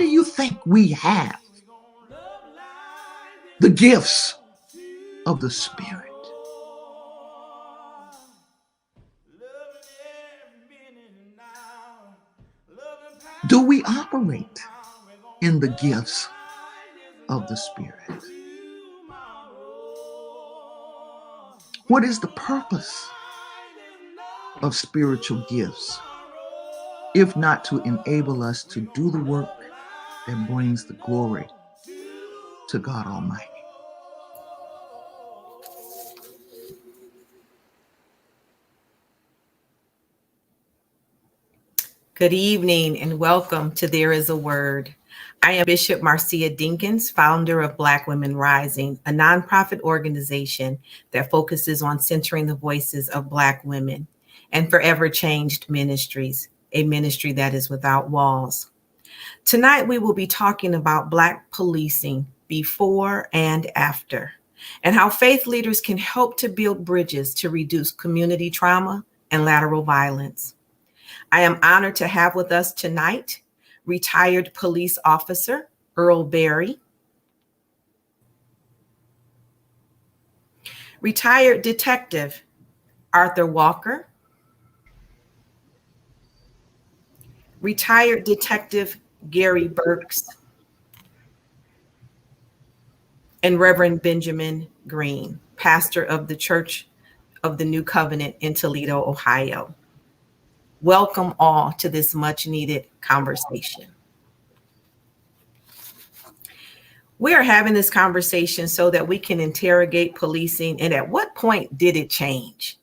do you think we have the gifts of the Spirit? Do we operate in the gifts of the Spirit? What is the purpose of spiritual gifts, if not to enable us to do the work that brings the glory to God Almighty? Good evening and welcome to There is a Word. I am Bishop Marcia Dinkins, founder of Black Women Rising, a nonprofit organization that focuses on centering the voices of Black women, and Forever Changed Ministries, a ministry that is without walls. Tonight we will be talking about Black policing before and after, and how faith leaders can help to build bridges to reduce community trauma and lateral violence. I am honored to have with us tonight retired police officer Earl Berry, retired detective Arthur Walker, retired detective Gary Burkes, and Reverend Benjamin Greene, pastor of the Church of the New Covenant in Toledo, Ohio. Welcome all to this much needed conversation. We are having this conversation so that we can interrogate policing and at what point did it change?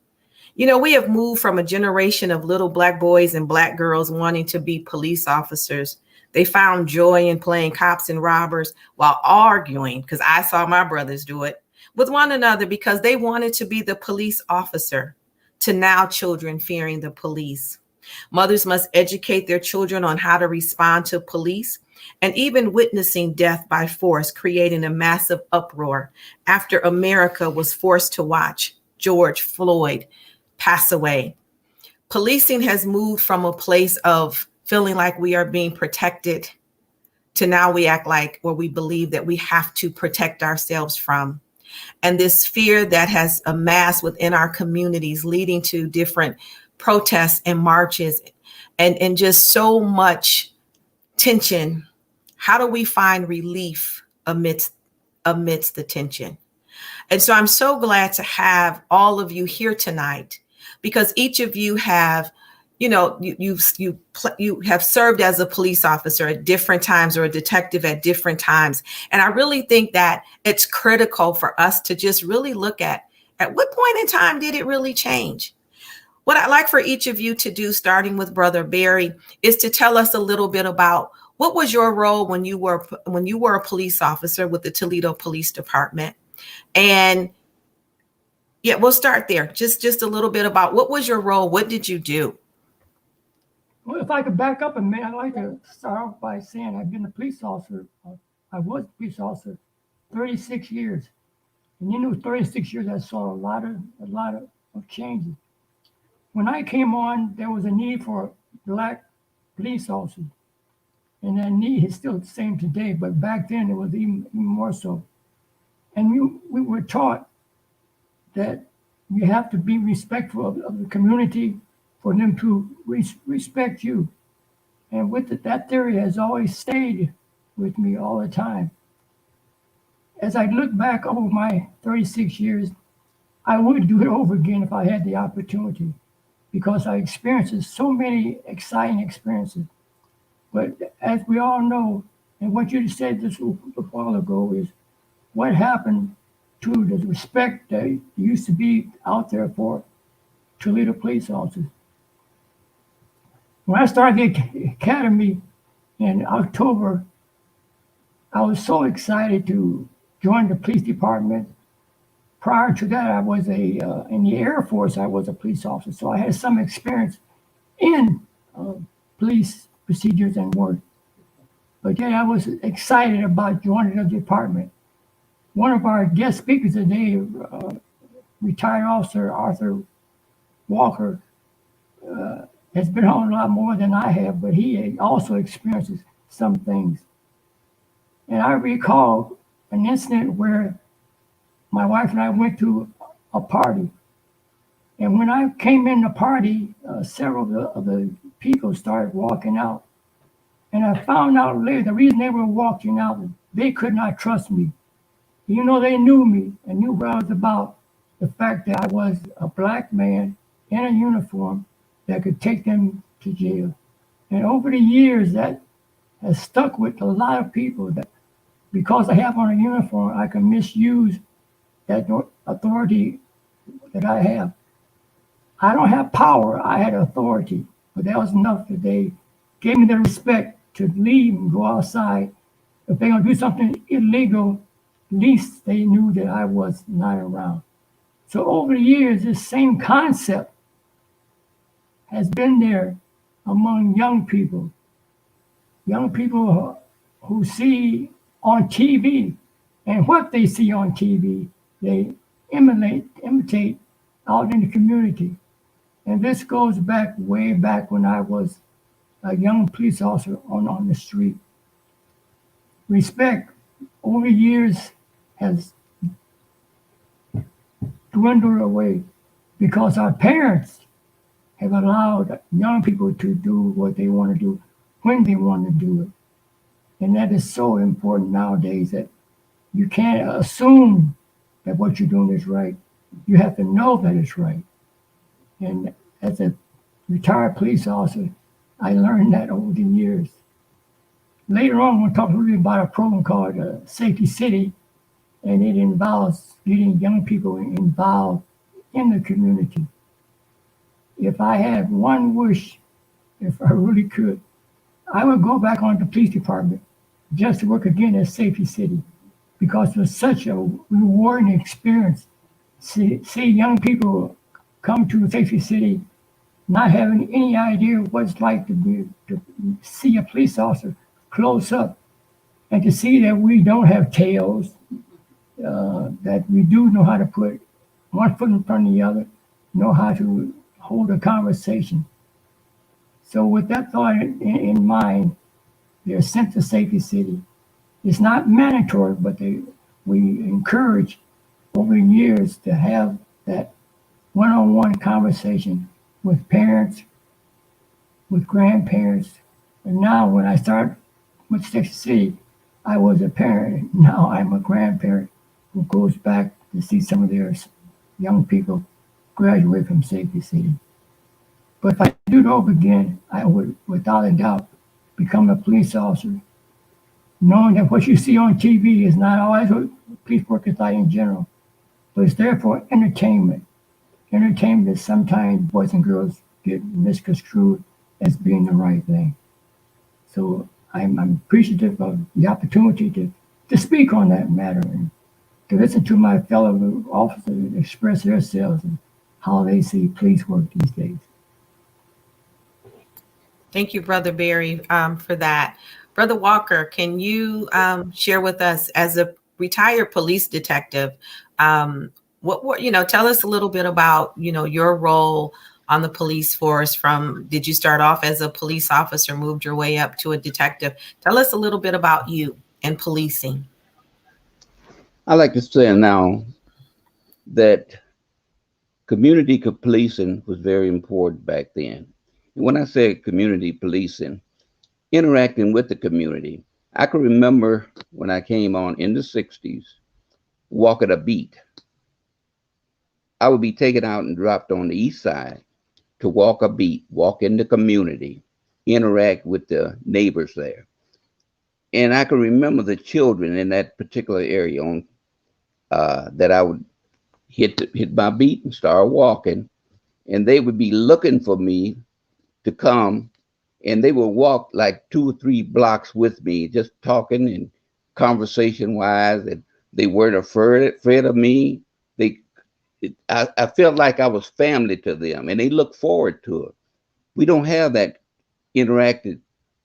You know, we have moved from a generation of little Black boys and Black girls wanting to be police officers. They found joy in playing cops and robbers while arguing, because I saw my brothers do it, with one another because they wanted to be the police officer, to now children fearing the police. Mothers must educate their children on how to respond to police, and even witnessing death by force, creating a massive uproar after America was forced to watch George Floyd pass away. Policing has moved from a place of feeling like we are being protected to now we act like, or we believe that we have to protect ourselves from. And this fear that has amassed within our communities, leading to different protests and marches and just so much tension. How do we find relief amidst the tension? And so I'm so glad to have all of you here tonight, because each of you have, you know, you have served as a police officer at different times or a detective at different times. And I really think that it's critical for us to just really look at what point in time did it really change? What I'd like for each of you to do, starting with Brother Berry, is to tell us a little bit about what was your role when you were a police officer with the Toledo Police Department. And yeah, we'll start there. Just a little bit about what was your role? What did you do? Well, if I could back up a minute, I'd like to start off by saying I've been a police officer. I was a police officer 36 years. And you know, 36 years, I saw a lot of changes. When I came on, there was a need for Black police officers. And that need is still the same today, but back then it was even more so. And we were taught that you have to be respectful of the community for them to respect you. And that theory has always stayed with me all the time. As I look back over my 36 years, I would do it over again if I had the opportunity, because I experienced so many exciting experiences. But as we all know, and what you said just a while ago, is what happened to the respect that used to be out there for Toledo police officers. When I started the academy in October, I was so excited to join the police department. Prior to that, I was in the Air Force. I was a police officer, so I had some experience in police procedures and work. But yeah, I was excited about joining the department. One of our guest speakers today, retired officer Arthur Walker, has been on a lot more than I have, but he also experiences some things. And I recall an incident where my wife and I went to a party. And when I came in the party, several of the people started walking out. And I found out later the reason they were walking out, they could not trust me. Even though they knew me and knew what I was about, the fact that I was a black man in a uniform that could take them to jail. And over the years, that has stuck with a lot of people, that because I have on a uniform, I can misuse that authority that I have. I don't have power, I had authority, but that was enough that they gave me the respect to leave and go outside. If they're gonna do something illegal, at least they knew that I was not around. So over the years, this same concept has been there among young people who see on TV, and what they see on TV, they imitate out in the community. And this goes back way back when I was a young police officer on the street. Respect over years has dwindled away because our parents have allowed young people to do what they want to do when they want to do it. And that is so important nowadays, that you can't assume that what you're doing is right. You have to know that it's right. And as a retired police officer, I learned that over the years. Later on, we'll talk a little bit about a program called Safety City, and it involves getting young people involved in the community. If I had one wish, if I really could, I would go back on the police department just to work again at Safety City, because it was such a rewarding experience. See young people come to Safety City not having any idea what it's like to see a police officer close up, and to see that we don't have tails, that we do know how to put one foot in front of the other, know how to hold a conversation. So with that thought in mind, they're sent to Safety City. It's not mandatory, but we encourage over the years to have that one-on-one conversation with parents, with grandparents. And now when I start with Safety City, I was a parent. Now I'm a grandparent who goes back to see some of their young people graduate from Safety City. But if I do it over again, I would, without a doubt, become a police officer, knowing that what you see on TV is not always what police work is like in general, but it's there for entertainment. Entertainment is sometimes boys and girls get misconstrued as being the right thing. So I'm appreciative of the opportunity to speak on that matter and to listen to my fellow officers express themselves and how they see police work these days. Thank you, Brother Barry, for that. Brother Walker, can you share with us, as a retired police detective, what tell us a little bit about your role on the police force. Did you start off as a police officer, moved your way up to a detective? Tell us a little bit about you and policing. I like to say now that community policing was very important back then. And when I say community policing, interacting with the community, I can remember when I came on in the 60s, walking a beat. I would be taken out and dropped on the east side to walk a beat, walk in the community, interact with the neighbors there. And I can remember the children in that particular area that I would hit my beat and start walking, and they would be looking for me to come, and they would walk like 2 or 3 blocks with me, just talking and conversation wise, and they weren't afraid of me. I felt like I was family to them, and they looked forward to it. We don't have that interacted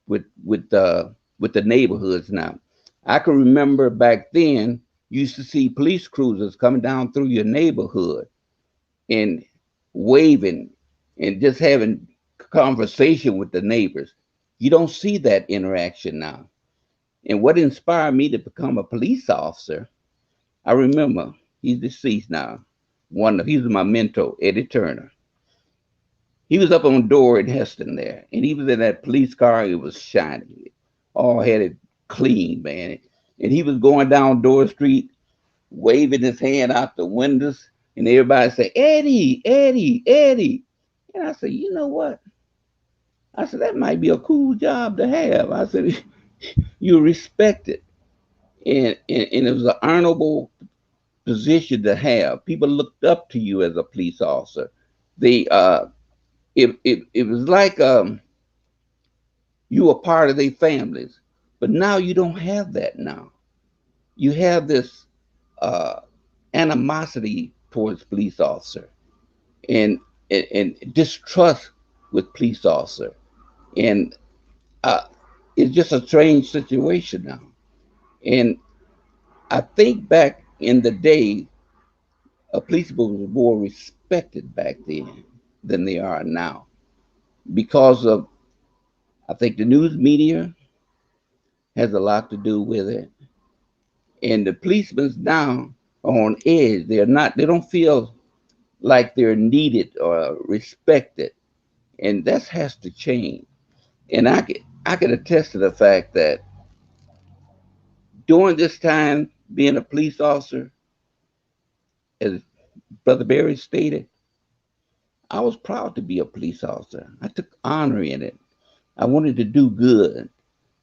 with the neighborhoods now. I can remember back then, you used to see police cruisers coming down through your neighborhood and waving and just having conversation with the neighbors. You don't see that interaction now. And what inspired me to become a police officer, I remember, he's deceased now. He was my mentor, Eddie Turner. He was up on the door in Heston there, and he was in that police car. It was shiny, all had it clean, man. And he was going down Door Street, waving his hand out the windows, and everybody said, "Eddie, Eddie, Eddie." And I said, "You know what?" I said, "That might be a cool job to have." I said, "You respect it, and it was an honorable position to have. People looked up to you as a police officer. They it was like you were part of their families, but now you don't have that. Now you have this animosity towards police officer, and distrust with police officer, and it's just a strange situation now. And I think back in the day, police people were more respected back then than they are now because of, I think, the news media has a lot to do with it. And the policemen now are on edge. They don't feel like they're needed or respected. And that has to change. And I can attest to the fact that during this time being a police officer, as Brother Barry stated, I was proud to be a police officer. I took honor in it. I wanted to do good.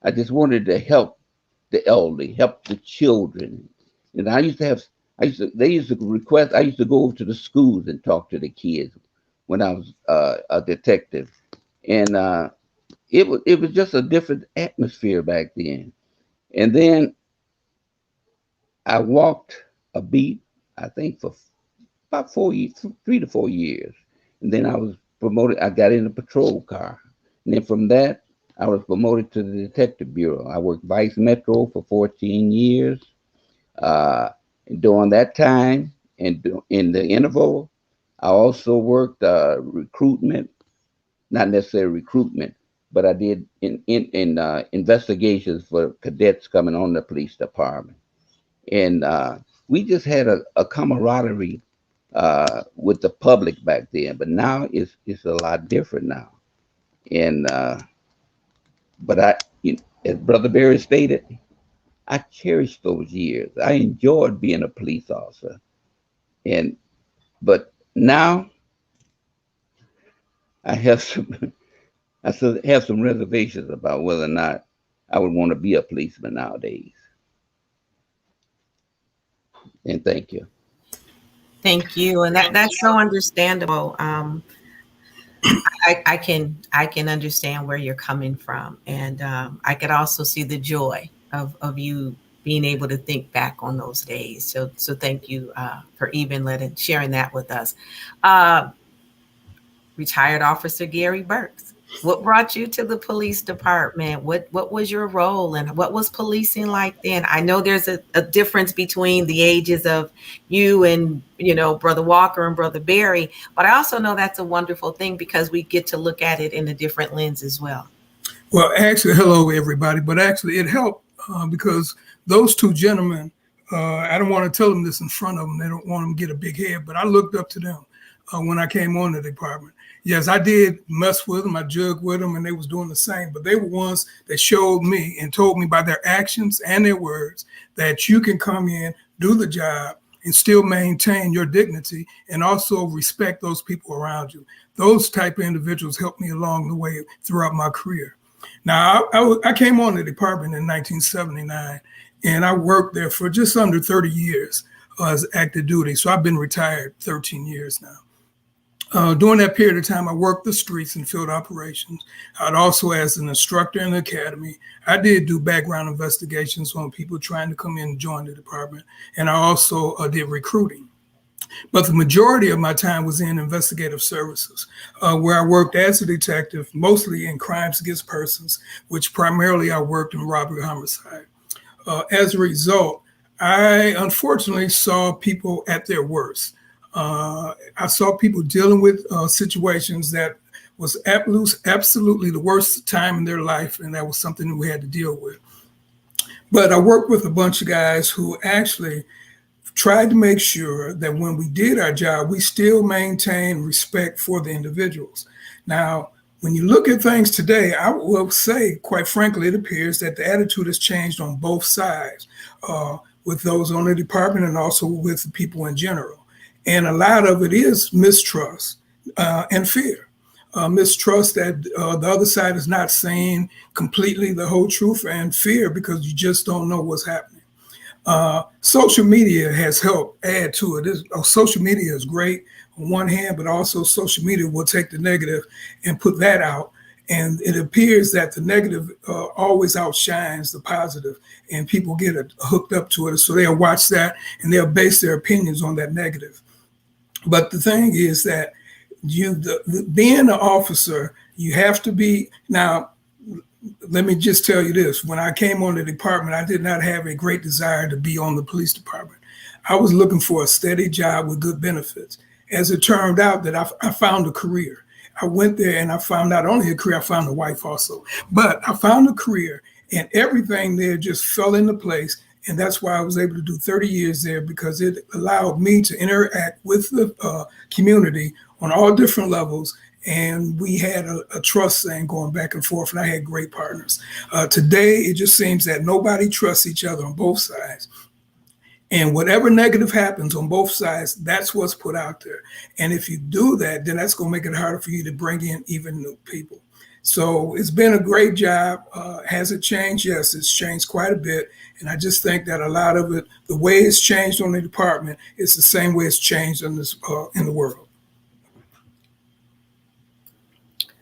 I just wanted to help the elderly, help the children. And they used to request, I used to go over to the schools and talk to the kids when I was a detective. And it was just a different atmosphere back then. And then I walked a beat, I think, for about 4 years, 3 to 4 years. And then I was promoted. I got in a patrol car. And then from that, I was promoted to the Detective Bureau. I worked Vice Metro for 14 years. And during that time, and in the interval, I also worked recruitment, not necessarily recruitment, but I did in investigations for cadets coming on the police department. And we just had a camaraderie with the public back then, but now it's a lot different now. And but as Brother Barry stated, I cherished those years. I enjoyed being a police officer, but now I have some I still have some reservations about whether or not I would want to be a policeman nowadays. And thank you. Thank you. And that's so understandable. I can understand where you're coming from. And I could also see the joy of you being able to think back on those days. So thank you for even sharing that with us. Retired Officer Gary Burkes, what brought you to the police department? What was your role and what was policing like then? I know there's a difference between the ages of you and, Brother Walker and Brother Barry, but I also know that's a wonderful thing because we get to look at it in a different lens as well. Well, actually, hello, everybody. But actually, it helped because those two gentlemen, I don't want to tell them this in front of them. They don't want them to get a big head, but I looked up to them when I came on the department. Yes, I did mess with them. I jugged with them, and they was doing the same. But they were ones that showed me and told me by their actions and their words that you can come in, do the job, and still maintain your dignity and also respect those people around you. Those type of individuals helped me along the way throughout my career. Now, I came on the department in 1979, and I worked there for just under 30 years as active duty. So I've been retired 13 years now. During that period of time, I worked the streets and field operations. I'd also, as an instructor in the academy, I did do background investigations on people trying to come in and join the department. And I also did recruiting. But the majority of my time was in investigative services, where I worked as a detective, mostly in crimes against persons, which primarily I worked in robbery homicide. As a result, I unfortunately saw people at their worst. I saw people dealing with situations that was absolutely the worst time in their life, and that was something that we had to deal with. But I worked with a bunch of guys who actually tried to make sure that when we did our job, we still maintained respect for the individuals. Now, when you look at things today, I will say, quite frankly, it appears that the attitude has changed on both sides, with those on the department and also with the people in general. And a lot of it is mistrust and fear. Mistrust that the other side is not saying completely the whole truth, and fear because you just don't know what's happening. Social media has helped add to it. Social media is great on one hand, but also social media will take the negative and put that out. And it appears that the negative always outshines the positive, and people get hooked up to it. So they'll watch that and they'll base their opinions on that negative. But the thing is that being an officer, you have to be. Now, let me just tell you this. When I came on the department, I did not have a great desire to be on the police department. I was looking for a steady job with good benefits. As it turned out that I found a career. I went there and I found not only a career, I found a wife also. But I found a career and everything there just fell into place. And that's why I was able to do 30 years there, because it allowed me to interact with the community on all different levels. And we had a trust thing going back and forth, and I had great partners. Today, it just seems that nobody trusts each other on both sides. And whatever negative happens on both sides, that's what's put out there. And if you do that, then that's going to make it harder for you to bring in even new people. So it's been a great job. Has it changed? Yes, it's changed quite a bit. And I just think that a lot of it, the way it's changed on the department, is the same way it's changed in the world.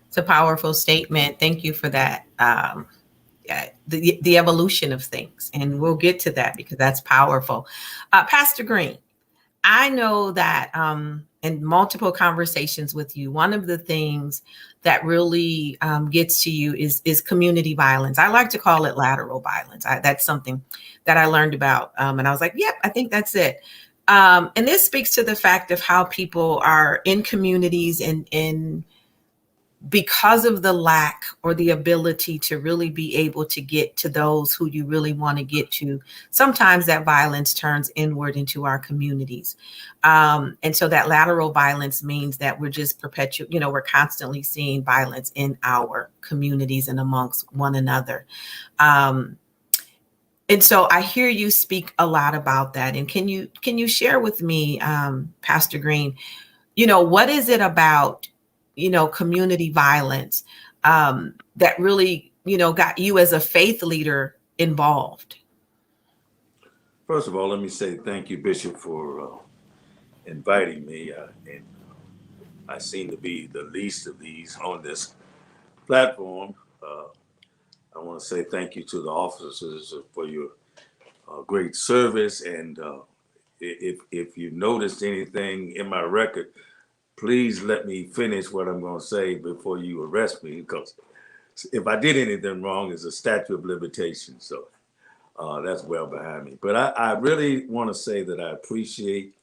It's a powerful statement. Thank you for that. The evolution of things, and we'll get to that because that's powerful. Pastor Greene, I know that in multiple conversations with you, one of the things that really gets to you is community violence. I like to call it lateral violence. That's something that I learned about, and I was like, yep, I think that's it. And this speaks to the fact of how people are in communities and because of the lack or the ability to really be able to get to those who you really want to get to, sometimes that violence turns inward into our communities. And so that lateral violence means that we're just we're constantly seeing violence in our communities and amongst one another. And so I hear you speak a lot about that. And can you share with me, Pastor Greene, what is it about community violence that really, got you as a faith leader involved? First of all, let me say thank you, Bishop, for inviting me. And I seem to be the least of these on this platform. I want to say thank you to the officers for your great service. And if you noticed anything in my record, please let me finish what I'm going to say before you arrest me, because if I did anything wrong, it's a statute of limitations. So that's well behind me. But I really want to say that I appreciate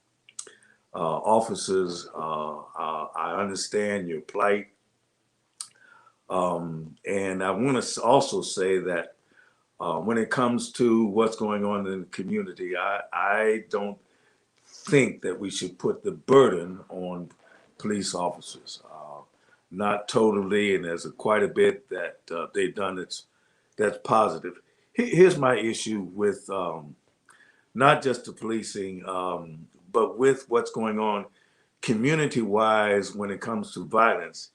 officers. I understand your plight. And I want to also say that when it comes to what's going on in the community, I don't think that we should put the burden on police officers. Not totally, and there's quite a bit that they've done that's positive. Here's my issue with not just the policing, but with what's going on community-wise when it comes to violence,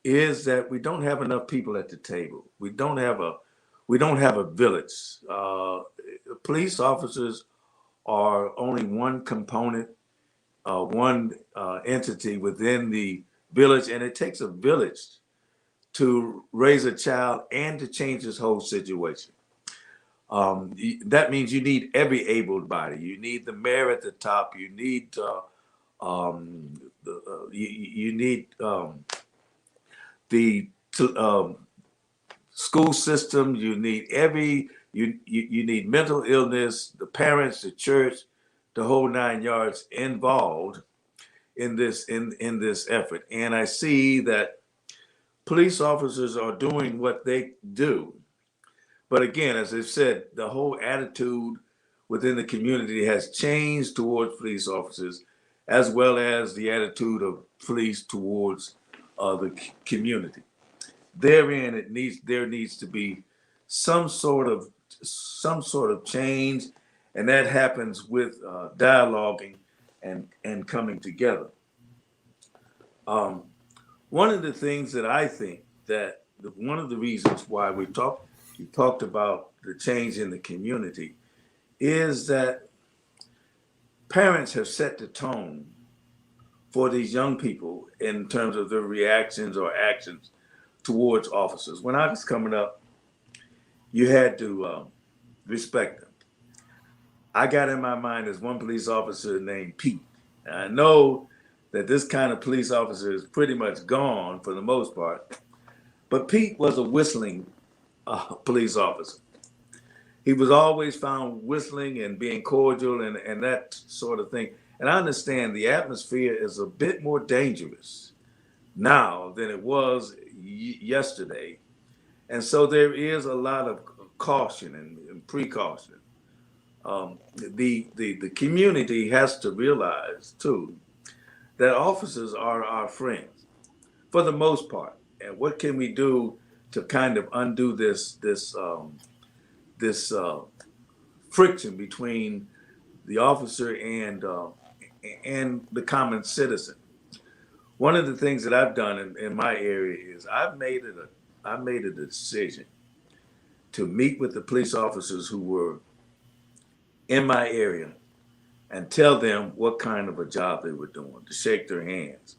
is that we don't have enough people at the table. We don't have a village. Police officers are only one component, one entity within the village, and it takes a village to raise a child and to change this whole situation. That means you need every able body. You need the mayor at the top. You need the school system. You need you need mental illness, the parents, the church, the whole 9 yards involved in this effort. And I see that police officers are doing what they do, But again, as I've said, the whole attitude within the community has changed towards police officers, as well as the attitude of police towards the community. Therein, there needs to be some sort of change, and that happens with dialoguing and coming together. One of the things that I think that one of the reasons why we talked about the change in the community is that parents have set the tone for these young people in terms of their reactions or actions towards officers. When I was coming up, you had to respect them. I got in my mind there's one police officer named Pete. And I know that this kind of police officer is pretty much gone for the most part, but Pete was a whistling police officer. He was always found whistling and being cordial and that sort of thing. And I understand the atmosphere is a bit more dangerous now than it was yesterday. And so there is a lot of caution and precaution. The community has to realize too that officers are our friends for the most part. And what can we do to kind of undo this friction between the officer and the common citizen? One of the things that I've done in my area is I made a decision to meet with the police officers who were in my area and tell them what kind of a job they were doing, to shake their hands.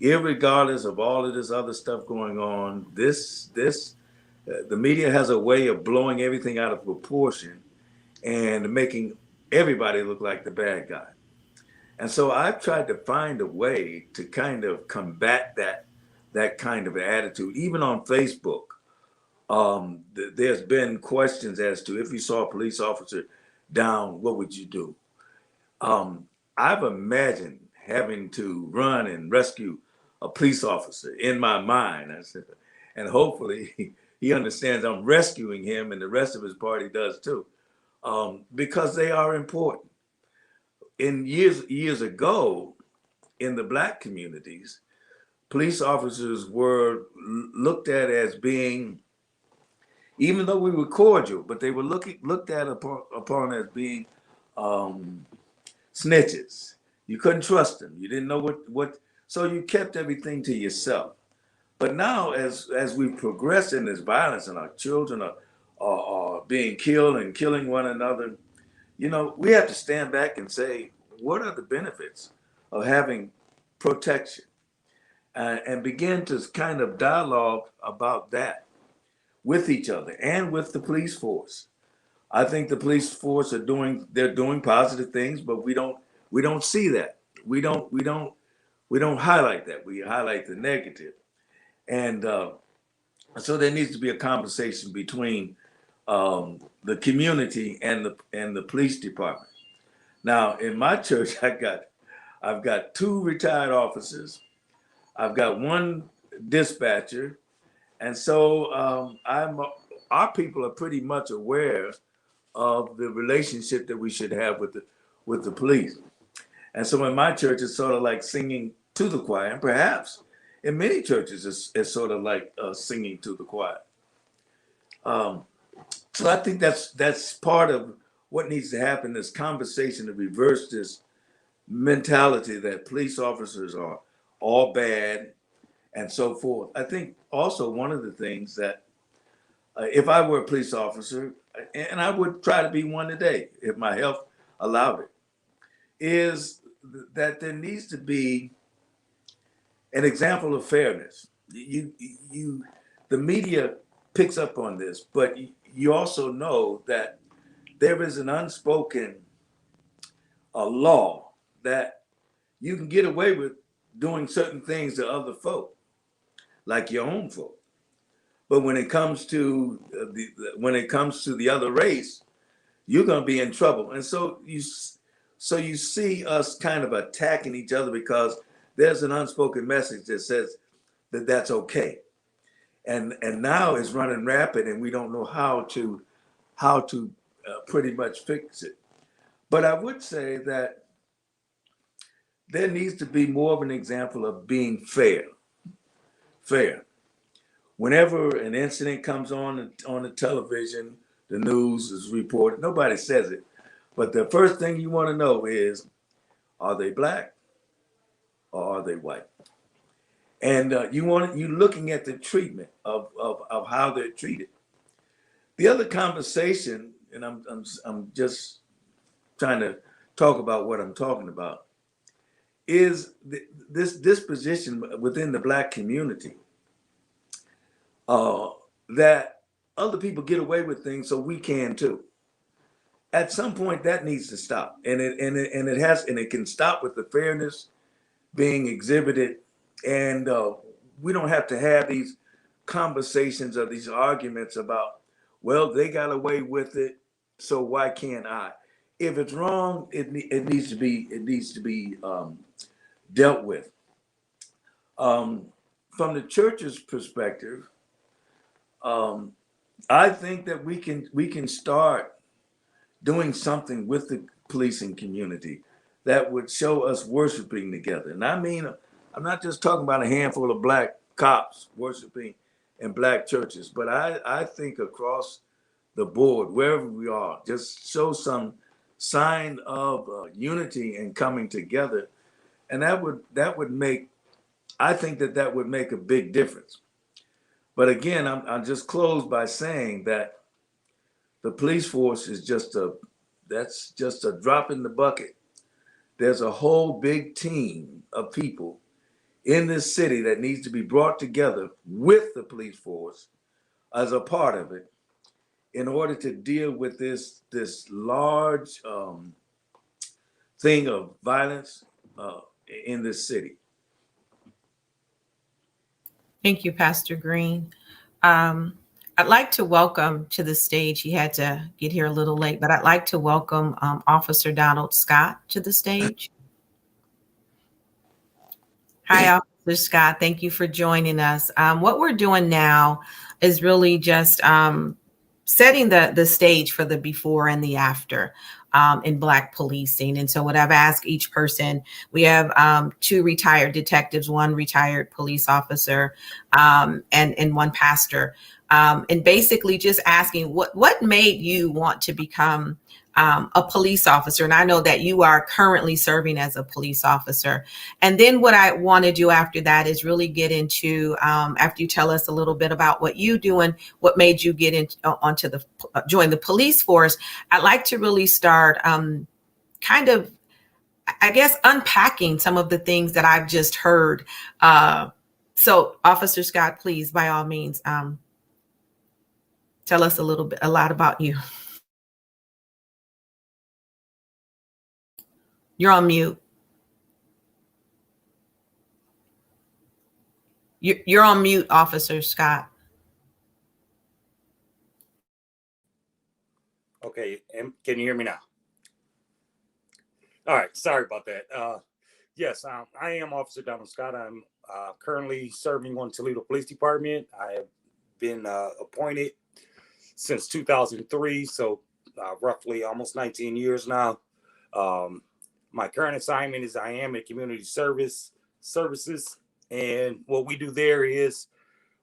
Irregardless of all of this other stuff going on, the media has a way of blowing everything out of proportion and making everybody look like the bad guy. And so I've tried to find a way to kind of combat that kind of attitude, even on Facebook. There's been questions as to if you saw a police officer down, what would you do? I've imagined having to run and rescue a police officer in my mind. I said, and hopefully he understands I'm rescuing him and the rest of his party does too, because they are important. In years ago, in the Black communities, police officers were looked at as being, even though we were cordial, but they were looked at upon as being snitches. You couldn't trust them. You didn't know what, so you kept everything to yourself. But now, as we progress in this violence and our children are being killed and killing one another, we have to stand back and say, what are the benefits of having protection? And begin to kind of dialogue about that with each other and with the police force. I think the police force they're doing positive things, but we don't see that. We don't highlight that. We highlight the negative. And so there needs to be a conversation between the community and the police department. Now, in my church, I've got 2 retired officers. I've got 1 dispatcher, and so our people are pretty much aware of the relationship that we should have with the police. And so in my church, it's sort of like singing to the choir, and perhaps in many churches, it's sort of like singing to the choir. So I think that's part of what needs to happen, this conversation to reverse this mentality that police officers are all bad and so forth. I think also one of the things that if I were a police officer, and I would try to be one today if my health allowed it, is that there needs to be an example of fairness. The media picks up on this, but you also know that there is an unspoken law that you can get away with doing certain things to other folk, like your own folk. But when it comes to the other race, you're going to be in trouble. And so you see us kind of attacking each other because there's an unspoken message that says that that's okay. and now it's running rapid, and we don't know how to pretty much fix it. But I would say that there needs to be more of an example of being fair. Fair. Whenever an incident comes on the television, the news is reported. Nobody says it, but the first thing you want to know is, are they black or are they white? And you're looking at the treatment of how they're treated. The other conversation, and I'm just trying to talk about what I'm talking about, is this disposition within the black community that other people get away with things, so we can too. At some point, that needs to stop, and it can stop with the fairness being exhibited, and we don't have to have these conversations or these arguments about, well, they got away with it, so why can't I? If it's wrong, it needs to be dealt with. From the church's perspective, I think that we can start doing something with the policing community that would show us worshiping together. And I mean, I'm not just talking about a handful of black cops worshiping in black churches, but I think across the board, wherever we are, just show some sign of unity and coming together. And that would make, I think that would make a big difference. But again, I'll just close by saying that the police force is that's just a drop in the bucket. There's a whole big team of people in this city that needs to be brought together with the police force as a part of it in order to deal with this large thing of violence in this city. Thank you, Pastor Greene. I'd like to welcome to the stage, he had to get here a little late, but I'd like to welcome Officer Donald Scott to the stage. Hi, Officer Scott. Thank you for joining us. What we're doing now is really just setting the stage for the before and the after in Black policing. And so what I've asked each person, we have 2 retired detectives, 1 retired police officer, and 1 pastor. And basically just asking what made you want to become a police officer? And I know that you are currently serving as a police officer. And then what I want to do after that is really get into, after you tell us a little bit about what you do and what made you get onto join the police force, I'd like to really start kind of, I guess, unpacking some of the things that I've just heard. So Officer Scott, please, by all means, tell us a lot about you. You're on mute. You're on mute, Officer Scott. Okay, can you hear me now? All right, sorry about that. Yes, I am Officer Donald Scott. I'm currently serving on Toledo Police Department. I have been appointed since 2003, so roughly almost 19 years now. My current assignment is I am in community services, and what we do there is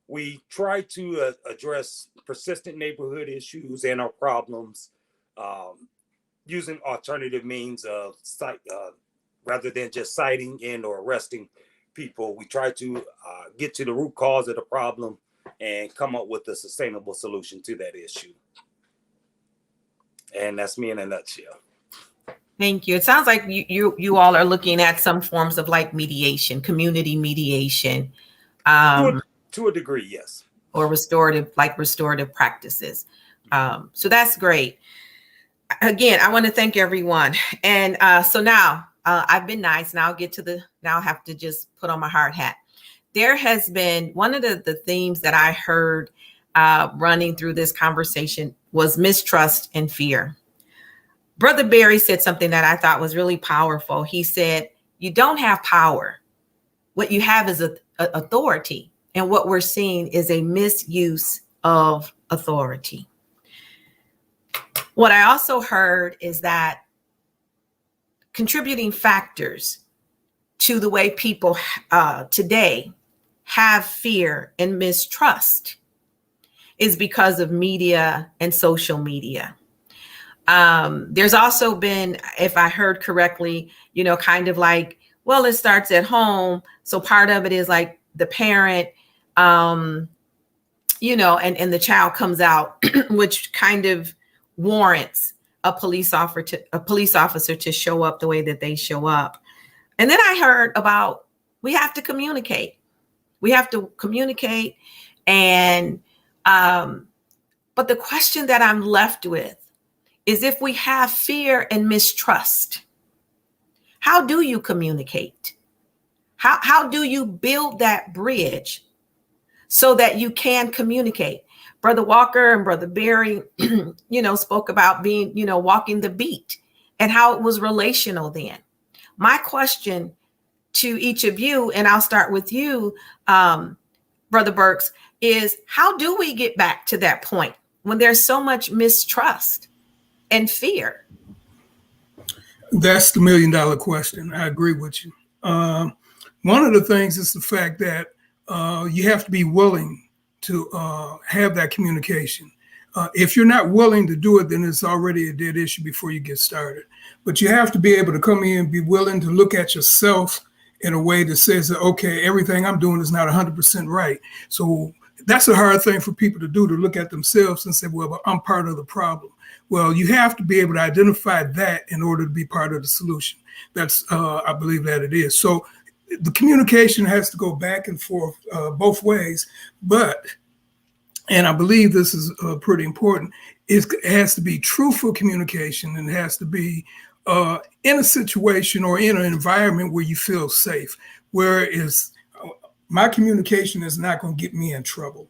we try to address persistent neighborhood issues and our problems using alternative means of rather than just citing and or arresting people. We try to get to the root cause of the problem and come up with a sustainable solution to that issue. And that's me in a nutshell. Thank you. It sounds like you all are looking at some forms of like mediation, community mediation. To a degree, yes. Or restorative practices. So that's great. Again, I want to thank everyone. And so now I've been nice. Now I have to just put on my hard hat. There has been one of the themes that I heard running through this conversation was mistrust and fear. Brother Barry said something that I thought was really powerful. He said, you don't have power. What you have is authority. and what we're seeing is a misuse of authority. What I also heard is that contributing factors to the way people today have fear and mistrust is because of media and social media. There's also been, if I heard correctly, kind of like, well, it starts at home. So part of it is like the parent, and the child comes out, which kind of warrants a police officer to show up the way that they show up. And then I heard about, we have to communicate. We have to communicate. And, but the question that I'm left with is, if we have fear and mistrust, how do you communicate? How do you build that bridge so that you can communicate? Brother Walker and Brother Barry, spoke about being, walking the beat and how it was relational then. My question to each of you, and I'll start with you, Brother Burkes, is how do we get back to that point when there's so much mistrust and fear? That's the $1 million question. I agree with you. One of the things is the fact that you have to be willing to have that communication. If you're not willing to do it, then it's already a dead issue before you get started. But you have to be able to come in and be willing to look at yourself in a way that says that, okay, everything I'm doing is not 100% right. So that's a hard thing for people to do, to look at themselves and say, well, I'm part of the problem. Well, you have to be able to identify that in order to be part of the solution. That's, I believe that it is. So the communication has to go back and forth both ways. But, and I believe this is pretty important, it has to be truthful communication, and it has to be in a situation or in an environment where you feel safe, where is my communication is not going to get me in trouble.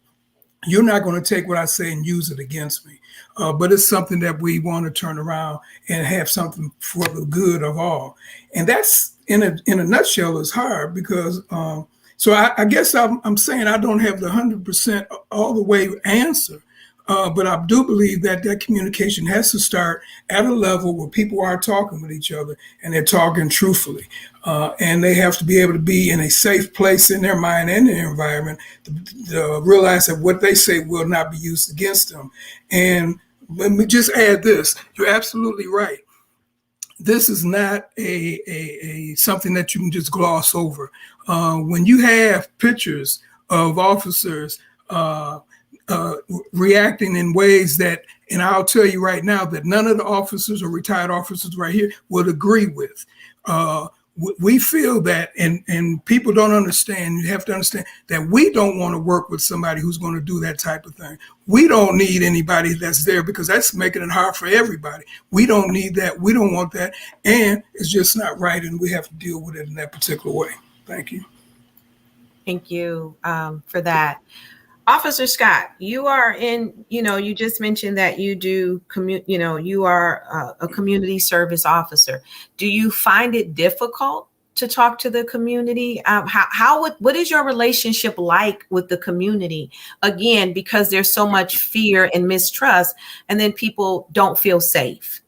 You're not going to take what I say and use it against me. But it's something that we want to turn around and have something for the good of all. And that's, in a nutshell, is hard because, so I guess I'm saying I don't have the 100% all the way answer. But I do believe that communication has to start at a level where people are talking with each other and they're talking truthfully. And they have to be able to be in a safe place in their mind and their environment to realize that what they say will not be used against them. And let me just add this. You're absolutely right. This is not a something that you can just gloss over. When you have pictures of officers reacting in ways that, and I'll tell you right now that none of the officers or retired officers right here would agree with. We feel that, and people don't understand, you have to understand that we don't want to work with somebody who's going to do that type of thing. We don't need anybody that's there because that's making it hard for everybody. We don't need that. We don't want that. And it's just not right. And we have to deal with it in that particular way. Thank you. Thank you for that. Officer Scott, you are in, you just mentioned that you do, you are a community service officer. Do you find it difficult to talk to the community? What is your relationship like with the community? Again, because there's so much fear and mistrust, and then people don't feel safe.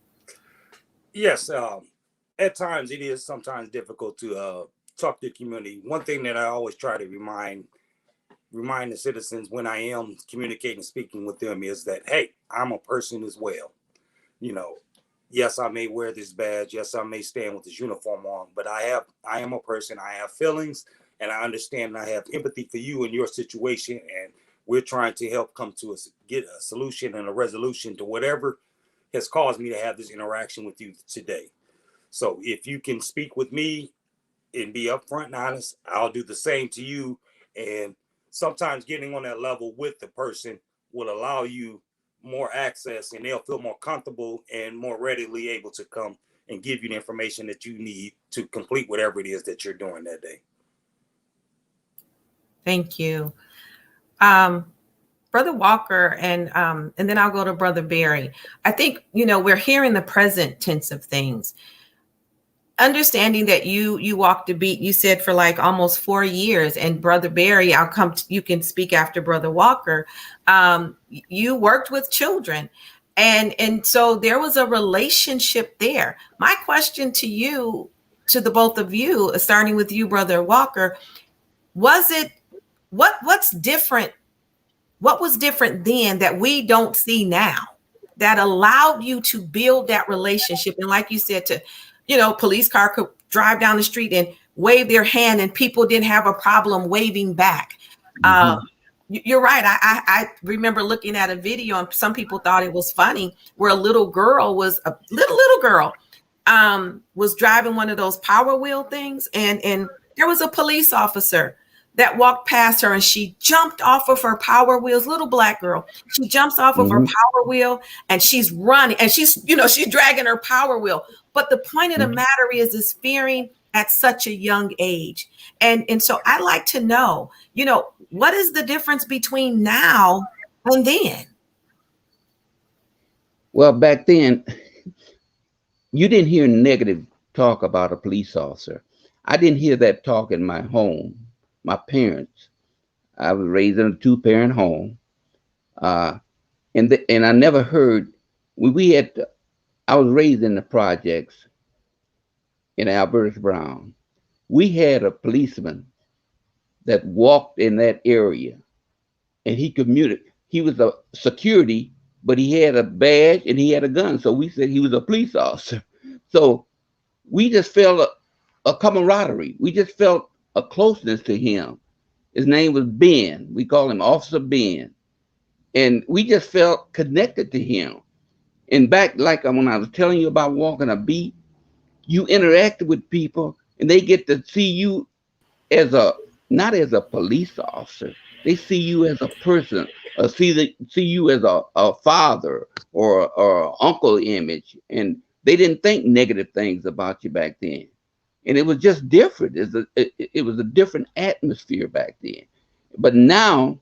Yes, at times it is sometimes difficult to talk to the community. One thing that I always try to remind the citizens when I am communicating, speaking with them is that, hey, I'm a person as well. Yes, I may wear this badge. Yes, I may stand with this uniform on, but I am a person. I have feelings, and I understand, and I have empathy for you and your situation. And we're trying to help come to get a solution and a resolution to whatever has caused me to have this interaction with you today. So if you can speak with me and be upfront and honest, I'll do the same to you. And sometimes getting on that level with the person will allow you more access, and they'll feel more comfortable and more readily able to come and give you the information that you need to complete whatever it is that you're doing that day. Thank you. Brother Walker, and then I'll go to Brother Barry. I think, we're hearing the present tense of things. understanding that you walked the beat, you said for like almost 4 years, and Brother Barry, you can speak after Brother Walker. You worked with children, and so there was a relationship there. My question to you, to the both of you, starting with you, Brother Walker, was it what's different? What was different then that we don't see now that allowed you to build that relationship? And like you said, to, police car could drive down the street and wave their hand and people didn't have a problem waving back. Mhm. You're right. I remember looking at a video, and some people thought it was funny, where a little girl was driving one of those Power Wheel things, and there was a police officer that walked past her, and she jumped off of her Power Wheels. Little black girl, she jumps off of her Power Wheel, and she's running, and she's dragging her Power Wheel. But the point of the matter is fearing at such a young age. And so I'd like to know, what is the difference between now and then? Well, back then, you didn't hear negative talk about a police officer. I didn't hear that talk in my home. My parents, I was raised in a 2-parent home. And I never heard, I was raised in the projects in Albertus Brown. We had a policeman that walked in that area, and he commuted. He was a security, but he had a badge and he had a gun. So we said he was a police officer. So we just felt a camaraderie. We just felt a closeness to him. His name was Ben. We call him Officer Ben. And we just felt connected to him. And back, like when I was telling you about walking a beat, you interacted with people and they get to see you as not as a police officer. They see you as a person, see you as a father or uncle image. And they didn't think negative things about you back then. And it was just different. It was a different atmosphere back then. But now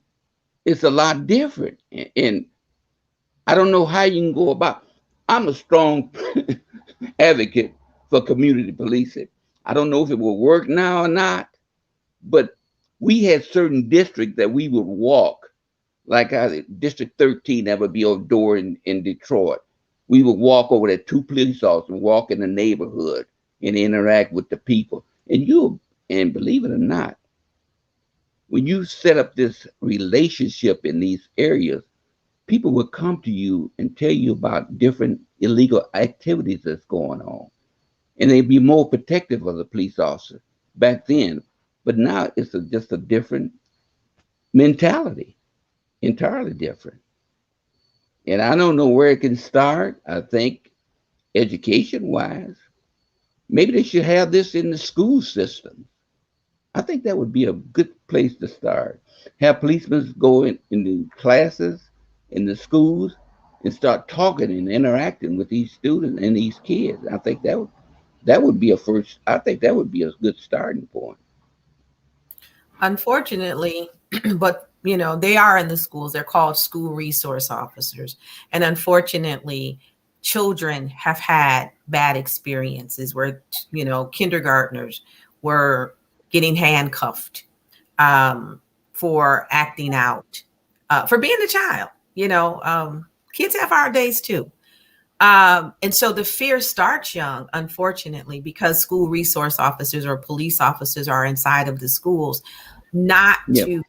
it's a lot different. And I don't know how you can go about. I'm a strong advocate for community policing. I don't know if it will work now or not, but we had certain districts that we would walk, like District 13, that would be over door in Detroit. We would walk over there, 2 police officers, walk in the neighborhood and interact with the people. And believe it or not, when you set up this relationship in these areas, people will come to you and tell you about different illegal activities that's going on. And they'd be more protective of the police officer back then. But now it's just a different mentality, entirely different. And I don't know where it can start. I think education-wise, maybe they should have this in the school system. I think that would be a good place to start. Have policemen go in the classes, in the schools, and start talking and interacting with these students and these kids. I think that would be a good starting point. Unfortunately, but they are in the schools. They're called school resource officers. And unfortunately, children have had bad experiences where, kindergartnens were getting handcuffed for acting out, for being a child. Kids have hard days too. And so the fear starts young, unfortunately, because school resource officers or police officers are inside of the schools, not to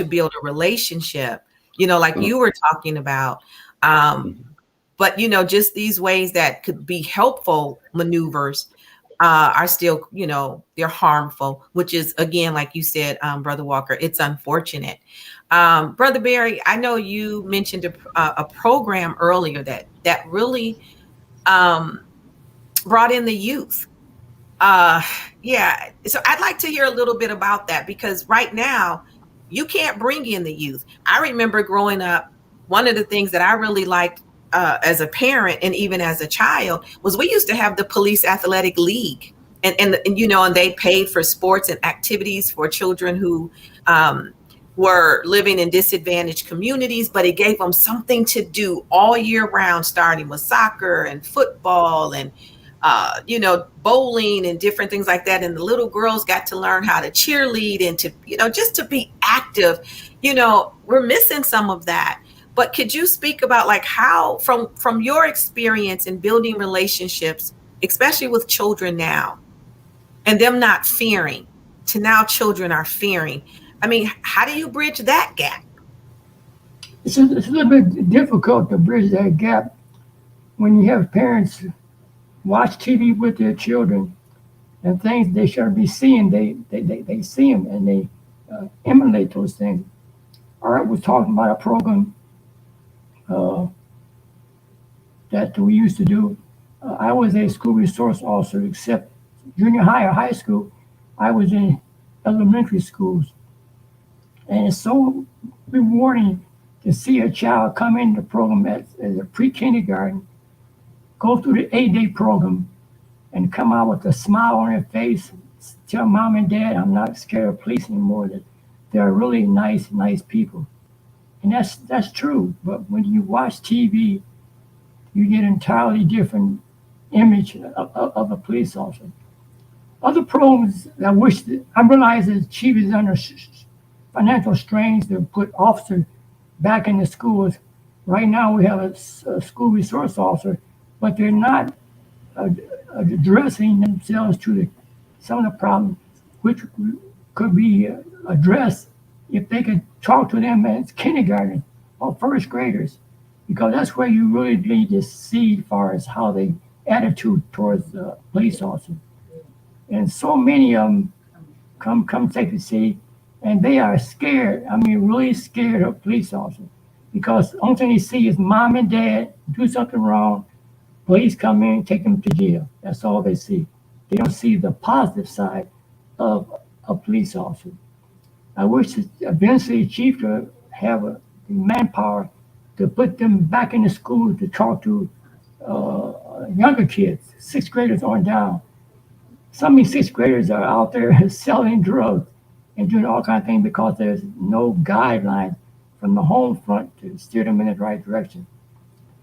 build a relationship, like you were talking about. But, just these ways that could be helpful maneuvers are still, they're harmful, which is, again, like you said, Brother Walker, it's unfortunate. Brother Barry, I know you mentioned a program earlier that really brought in the youth. So I'd like to hear a little bit about that, because right now you can't bring in the youth. I remember growing up, one of the things that I really liked as a parent and even as a child was we used to have the police athletic league, and they paid for sports and activities for children who were living in disadvantaged communities, but it gave them something to do all year round, starting with soccer and football and bowling and different things like that. And the little girls got to learn how to cheerlead and to, just to be active. We're missing some of that. But could you speak about like how, from your experience in building relationships, especially with children now, and them not fearing, to now children are fearing? I mean, how do you bridge that gap? It's a little bit difficult to bridge that gap when you have parents watch TV with their children and things they shouldn't be seeing. They see them and they emulate those things. Art was talking about a program that we used to do. I was a school resource officer, except junior high or high school. I was in elementary schools. And it's so rewarding to see a child come into the program as a pre-kindergarten, go through the 8-day program, and come out with a smile on their face, tell mom and dad, I'm not scared of police anymore, that they're really nice people. And that's true. But when you watch TV, you get an entirely different image of a police officer. Other programs I realize that Chief is under financial strains to put officers back in the schools. Right now we have a school resource officer, but they're not addressing themselves to some of the problems which could be addressed if they could talk to them as kindergarten or first graders, because that's where you really need to see as far as how they attitude towards police officers. And so many of them come take the city, and they are scared. I mean, really scared of police officers, because the only thing they see is mom and dad do something wrong, police come in, take them to jail. That's all they see. They don't see the positive side of a police officer. I wish that eventually the chief could have the manpower to put them back in the school to talk to younger kids, 6th graders on down. Some of these 6th graders are out there selling drugs and doing all kinds of things because there's no guidelines from the home front to steer them in the right direction.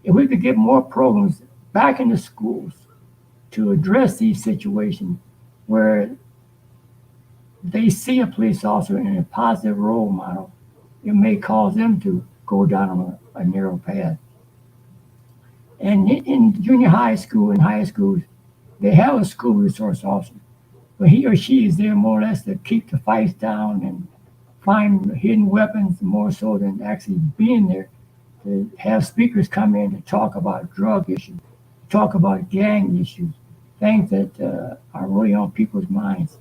If we could get more programs back in the schools to address these situations where they see a police officer in a positive role model, it may cause them to go down a narrow path. And in junior high school and high schools, they have a school resource officer, but he or she is there more or less to keep the fights down and find hidden weapons, more so than actually being there to have speakers come in to talk about drug issues, talk about gang issues, things that are really on people's minds.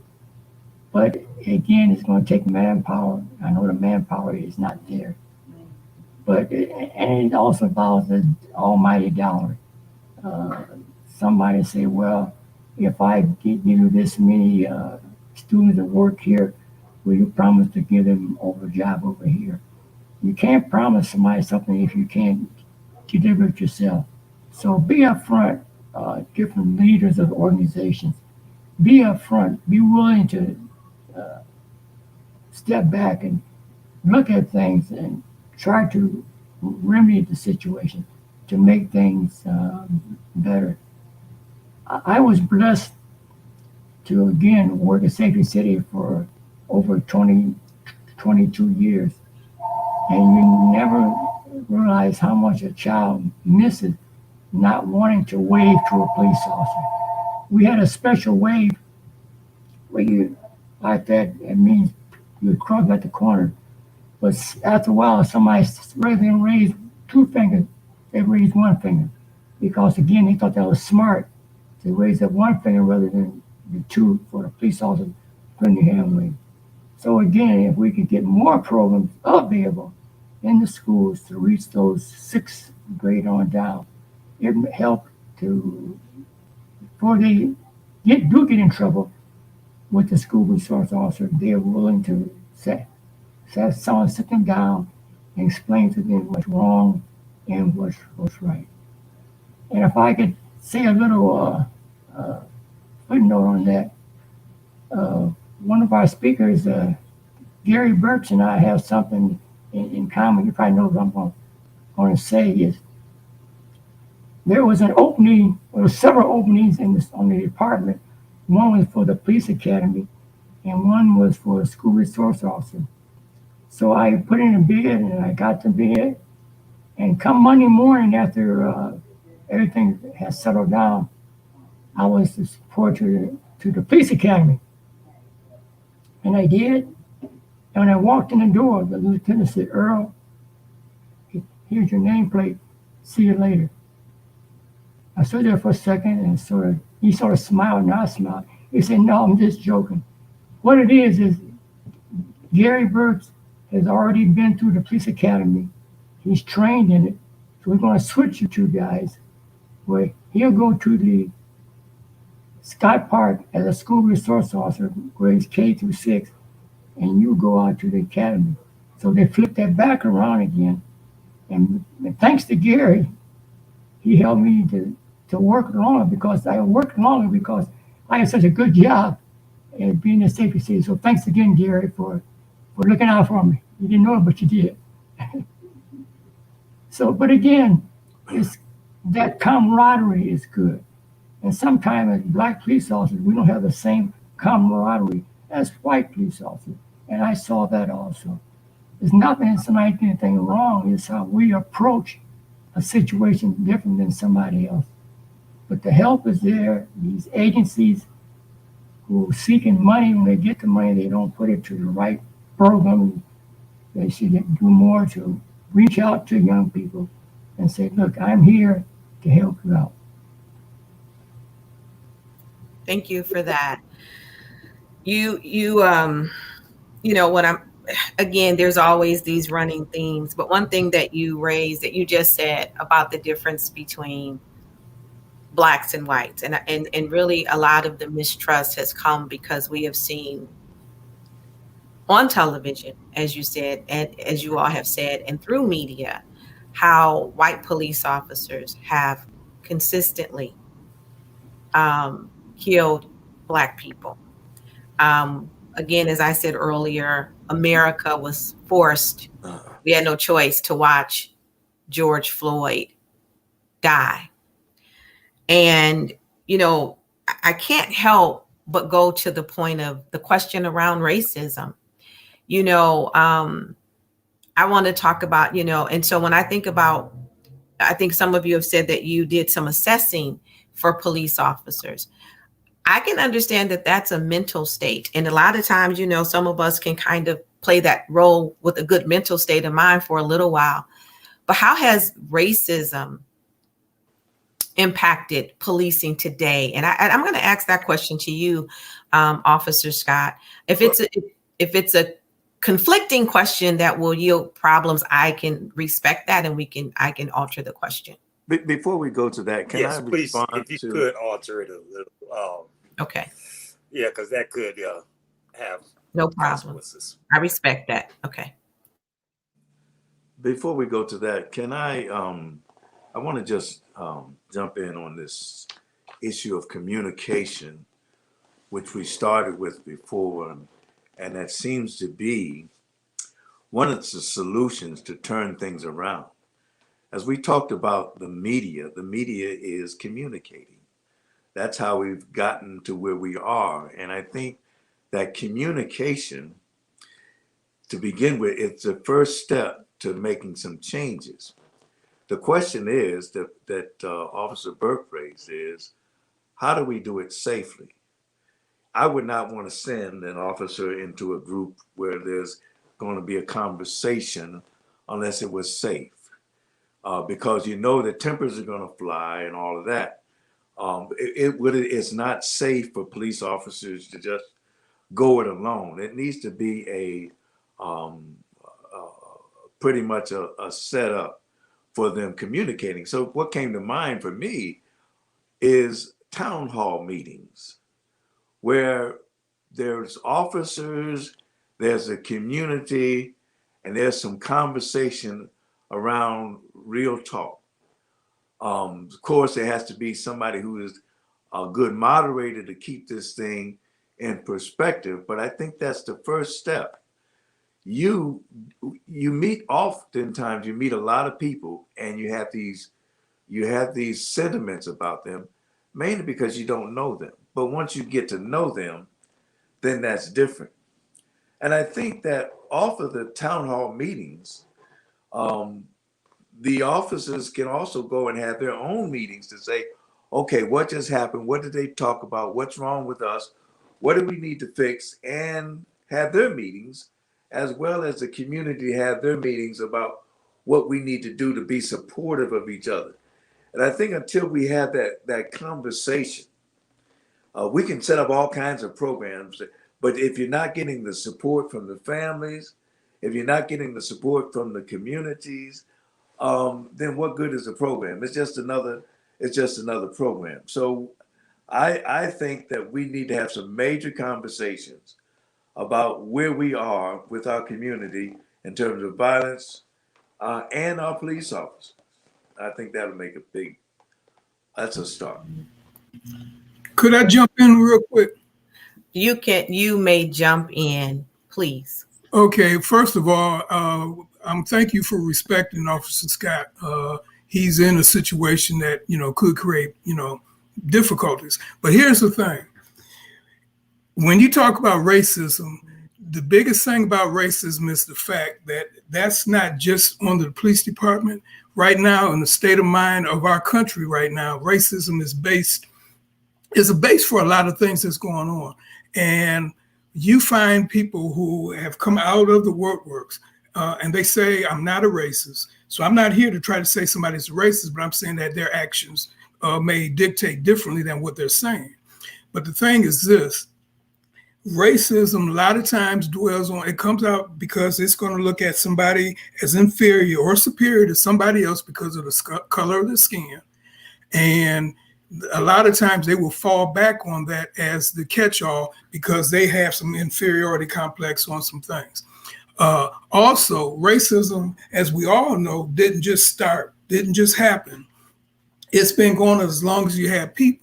But again, it's going to take manpower. I know the manpower is not there. But it also involves the almighty dollar. Somebody say, well, if I give you this many students that work here, will you promise to give them a job over here? You can't promise somebody something if you can't deliver it yourself. So be upfront, different leaders of organizations. Be upfront. Be willing to step back and look at things and try to remedy the situation to make things better. I was blessed to, again, work at Safety City for over 22 years. And you never realize how much a child misses not wanting to wave to a police officer. We had a special wave where you, like that, it means you cross at the corner. But after a while, somebody rather than raise 2 fingers, they raised 1 finger. Because again, they thought that was smart to raise up 1 finger rather than the 2 for the police officer putting your hand wave. So again, if we could get more programs available in the schools to reach those 6th grade on down, it would help to, before they do get in trouble with the school resource officer, they're willing to sit them down and explain to them what's wrong and what's right. And if I could say a little footnote on that, one of our speakers, Gary Burkes, and I have something in common. You probably know what I'm going to say is there was an opening, there were several openings on the department. One was for the police academy, and one was for a school resource officer. So I put in a bid, and I got the bid. And come Monday morning, after everything has settled down, I was to report to the police academy, and I did. And when I walked in the door, the lieutenant said, "Earl, here's your nameplate. See you later." I stood there for a second, and he sort of smiled, and I smiled. He said, "No, I'm just joking. What it is Gary Burkes has already been through the police academy. He's trained in it. So we're going to switch you two guys, where he'll go to the Scott Park as a school resource officer, grades K through 6, and you go out to the academy." So they flipped that back around again. And thanks to Gary, he helped me to work longer because I had such a good job at being a safety city. So thanks again, Gary, for looking out for me. You didn't know it, but you did. So, but again, it's that camaraderie is good. And sometimes as black police officers, we don't have the same camaraderie as white police officers. And I saw that also. It's not that it's anything wrong, it's how we approach a situation different than somebody else. But the help is there. These agencies who are seeking money, when they get the money, they don't put it to the right program. They should do more to reach out to young people and say, "Look, I'm here to help you out." Thank you for that. You know what again, there's always these running themes, but one thing that you raised, that you just said about the difference between blacks and whites, and really a lot of the mistrust has come because we have seen on television, as you said, and as you all have said, and through media, how white police officers have consistently killed black people. Again, as I said earlier, America was forced, we had no choice to watch George Floyd die. And, you know, I can't help but go to the point of the question around racism. You know, I want to talk about, you know, and so when I think about, I think some of you have said that you did some assessing for police officers. I can understand that that's a mental state. And a lot of times, you know, some of us can kind of play that role with a good mental state of mind for a little while. But how has racism impacted policing today? And I'm going to ask that question to you, Officer Scott. If it's a conflicting question that will yield problems, I can respect that, and I can alter the question. Before we go to that, can Yes, I please, respond if you could alter it a little. Okay. Yeah, because that could have No problem. consequences. I respect that. Okay. Before we go to that, can I want to just jump in on this issue of communication, which we started with before, and that seems to be one of the solutions to turn things around. As we talked about the media is communicating. That's how we've gotten to where we are. And I think that communication, to begin with, it's the first step to making some changes. The question is that Officer Burke raised is, how do we do it safely? I would not want to send an officer into a group where there's going to be a conversation unless it was safe. Because you know that tempers are going to fly and all of that. It's not safe for police officers to just go it alone. It needs to be pretty much a setup for them communicating. So what came to mind for me is town hall meetings where there's officers, there's a community, and there's some conversation around real talk. Of course, there has to be somebody who is a good moderator to keep this thing in perspective, but I think that's the first step. You meet, oftentimes you meet a lot of people and you have these you have these sentiments about them, mainly because you don't know them. But once you get to know them, then that's different. And I think that off of the town hall meetings, um, the officers can also go and have their own meetings to say, okay, what just happened? What did they talk about? What's wrong with us? What do we need to fix? And have their meetings, as well as the community have their meetings about what we need to do to be supportive of each other. And I think until we have that conversation, we can set up all kinds of programs, but if you're not getting the support from the families, if you're not getting the support from the communities, then what good is the program? It's just another program. So I think that we need to have some major conversations about where we are with our community in terms of violence and our police officers. I think that'll make that's a start. Could I jump in real quick? You may jump in, please. Okay, first of all, thank you for respecting Officer Scott. He's in a situation that, could create, difficulties. But here's the thing. When you talk about racism, the biggest thing about racism is the fact that that's not just on the police department. Right now, in the state of mind of our country right now, racism is a base for a lot of things that's going on. And you find people who have come out of the workworks and they say, I'm not a racist. So I'm not here to try to say somebody's a racist, but I'm saying that their actions may dictate differently than what they're saying. But the thing is this, racism a lot of times it comes out because it's going to look at somebody as inferior or superior to somebody else because of the color of the skin. And a lot of times they will fall back on that as the catch-all because they have some inferiority complex on some things. Also, racism, as we all know, didn't just happen. It's been going on as long as you have people.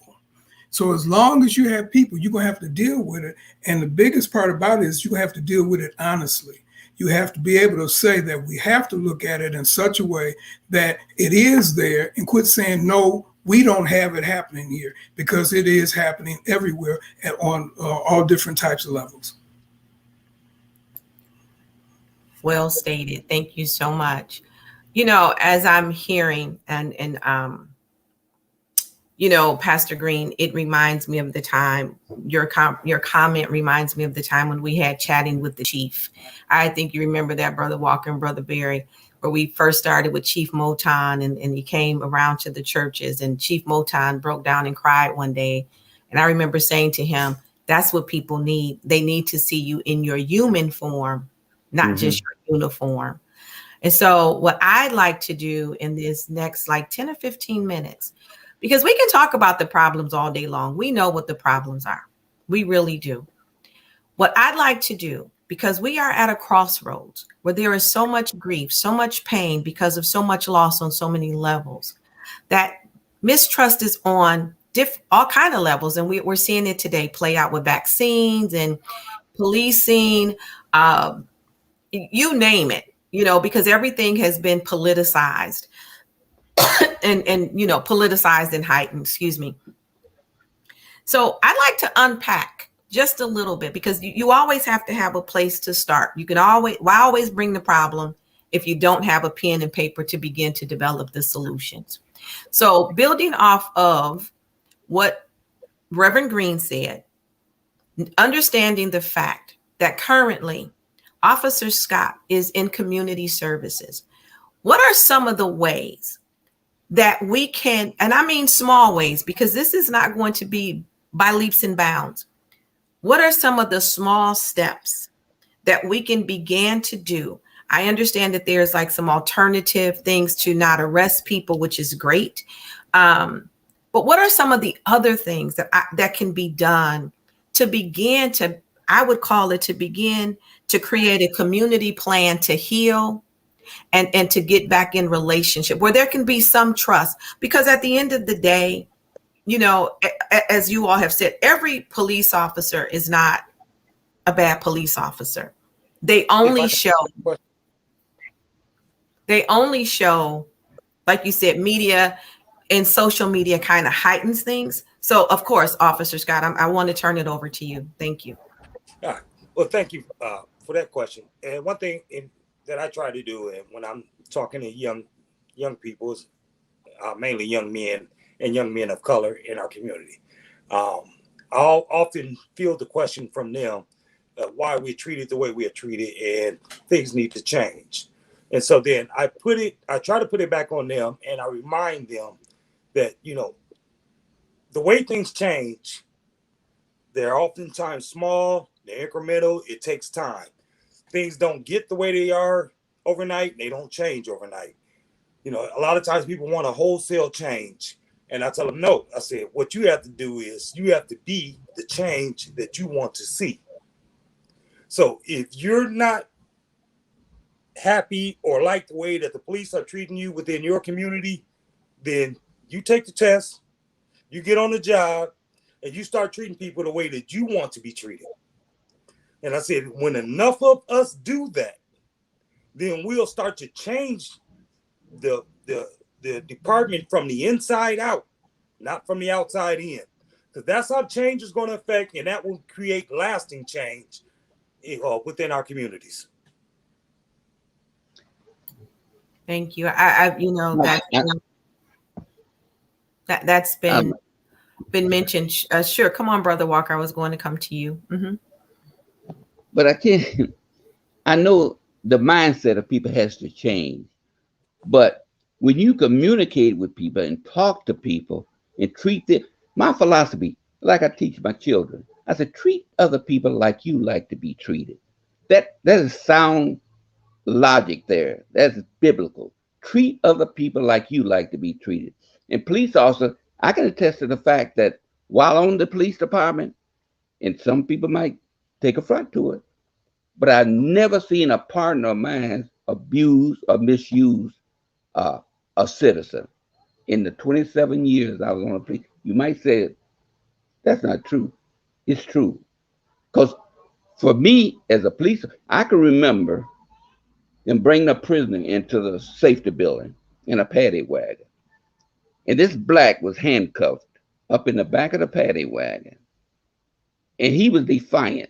So as long as you have people, you're going to have to deal with it. And the biggest part about it is you have to deal with it honestly. You have to be able to say that we have to look at it in such a way that it is there and quit saying, no, we don't have it happening here, because it is happening everywhere and on all different types of levels. Well stated. Thank you so much. As I'm hearing and Pastor Greene, it reminds me of the time, your comment reminds me of the time when we had chatting with the chief. I think you remember that, Brother Walker and Brother Barry, where we first started with Chief Moton and he came around to the churches, and Chief Moton broke down and cried one day. And I remember saying to him, that's what people need. They need to see you in your human form, not just your uniform. And so what I'd like to do in this next 10 or 15 minutes, because we can talk about the problems all day long. We know what the problems are. We really do. What I'd like to do, because we are at a crossroads where there is so much grief, so much pain because of so much loss on so many levels, that mistrust is on all kinds of levels. And we're seeing it today play out with vaccines and policing, you name it, because everything has been politicized. and politicized and heightened, excuse me. So I'd like to unpack just a little bit, because you always have to have a place to start. Why always bring the problem if you don't have a pen and paper to begin to develop the solutions? So building off of what Reverend Greene said, understanding the fact that currently Officer Scott is in community services. What are some of the ways that we can, and I mean small ways, because this is not going to be by leaps and bounds. What are some of the small steps that we can begin to do? I understand that there's some alternative things to not arrest people, which is great. But what are some of the other things that can be done to begin to, I would call it, to begin to create a community plan to heal and to get back in relationship where there can be some trust? Because at the end of the day, as you all have said, every police officer is not a bad police officer. They only show, like you said, media and social media kind of heightens things. So, of course, Officer Scott, I want to turn it over to you. Thank you. All right. Well, thank you for that question. And one thing that I try to do, and when I'm talking to young people, mainly young men and young men of color in our community, I'll often field the question from them why we're treated the way we are treated, and things need to change. And so then I try to put it back on them, and I remind them that, the way things change, they're oftentimes small, they're incremental, it takes time. Things don't get the way they are overnight, they don't change overnight. A lot of times people want a wholesale change. And I tell them, no. I said, what you have to do is you have to be the change that you want to see. So if you're not happy or like the way that the police are treating you within your community, then you take the test, you get on the job, and you start treating people the way that you want to be treated. And I said, when enough of us do that, then we'll start to change the department from the inside out, not from the outside in. Because that's how change is going to affect, and that will create lasting change within our communities. Thank you. That's been mentioned. Sure. Come on, Brother Walker. I was going to come to you. Mm-hmm. But I know the mindset of people has to change. But when you communicate with people and talk to people and treat them, my philosophy, like I teach my children, I said, treat other people like you like to be treated. That is sound logic there. That's biblical. Treat other people like you like to be treated. And police officers, I can attest to the fact that while on the police department, and some people might take affront to it, but I've never seen a partner of mine abuse or misuse a citizen. In the 27 years I was on the police, you might say that's not true. It's true. Because for me as a police, I can remember them bringing a prisoner into the safety building in a paddy wagon. And this black was handcuffed up in the back of the paddy wagon. And he was defiant.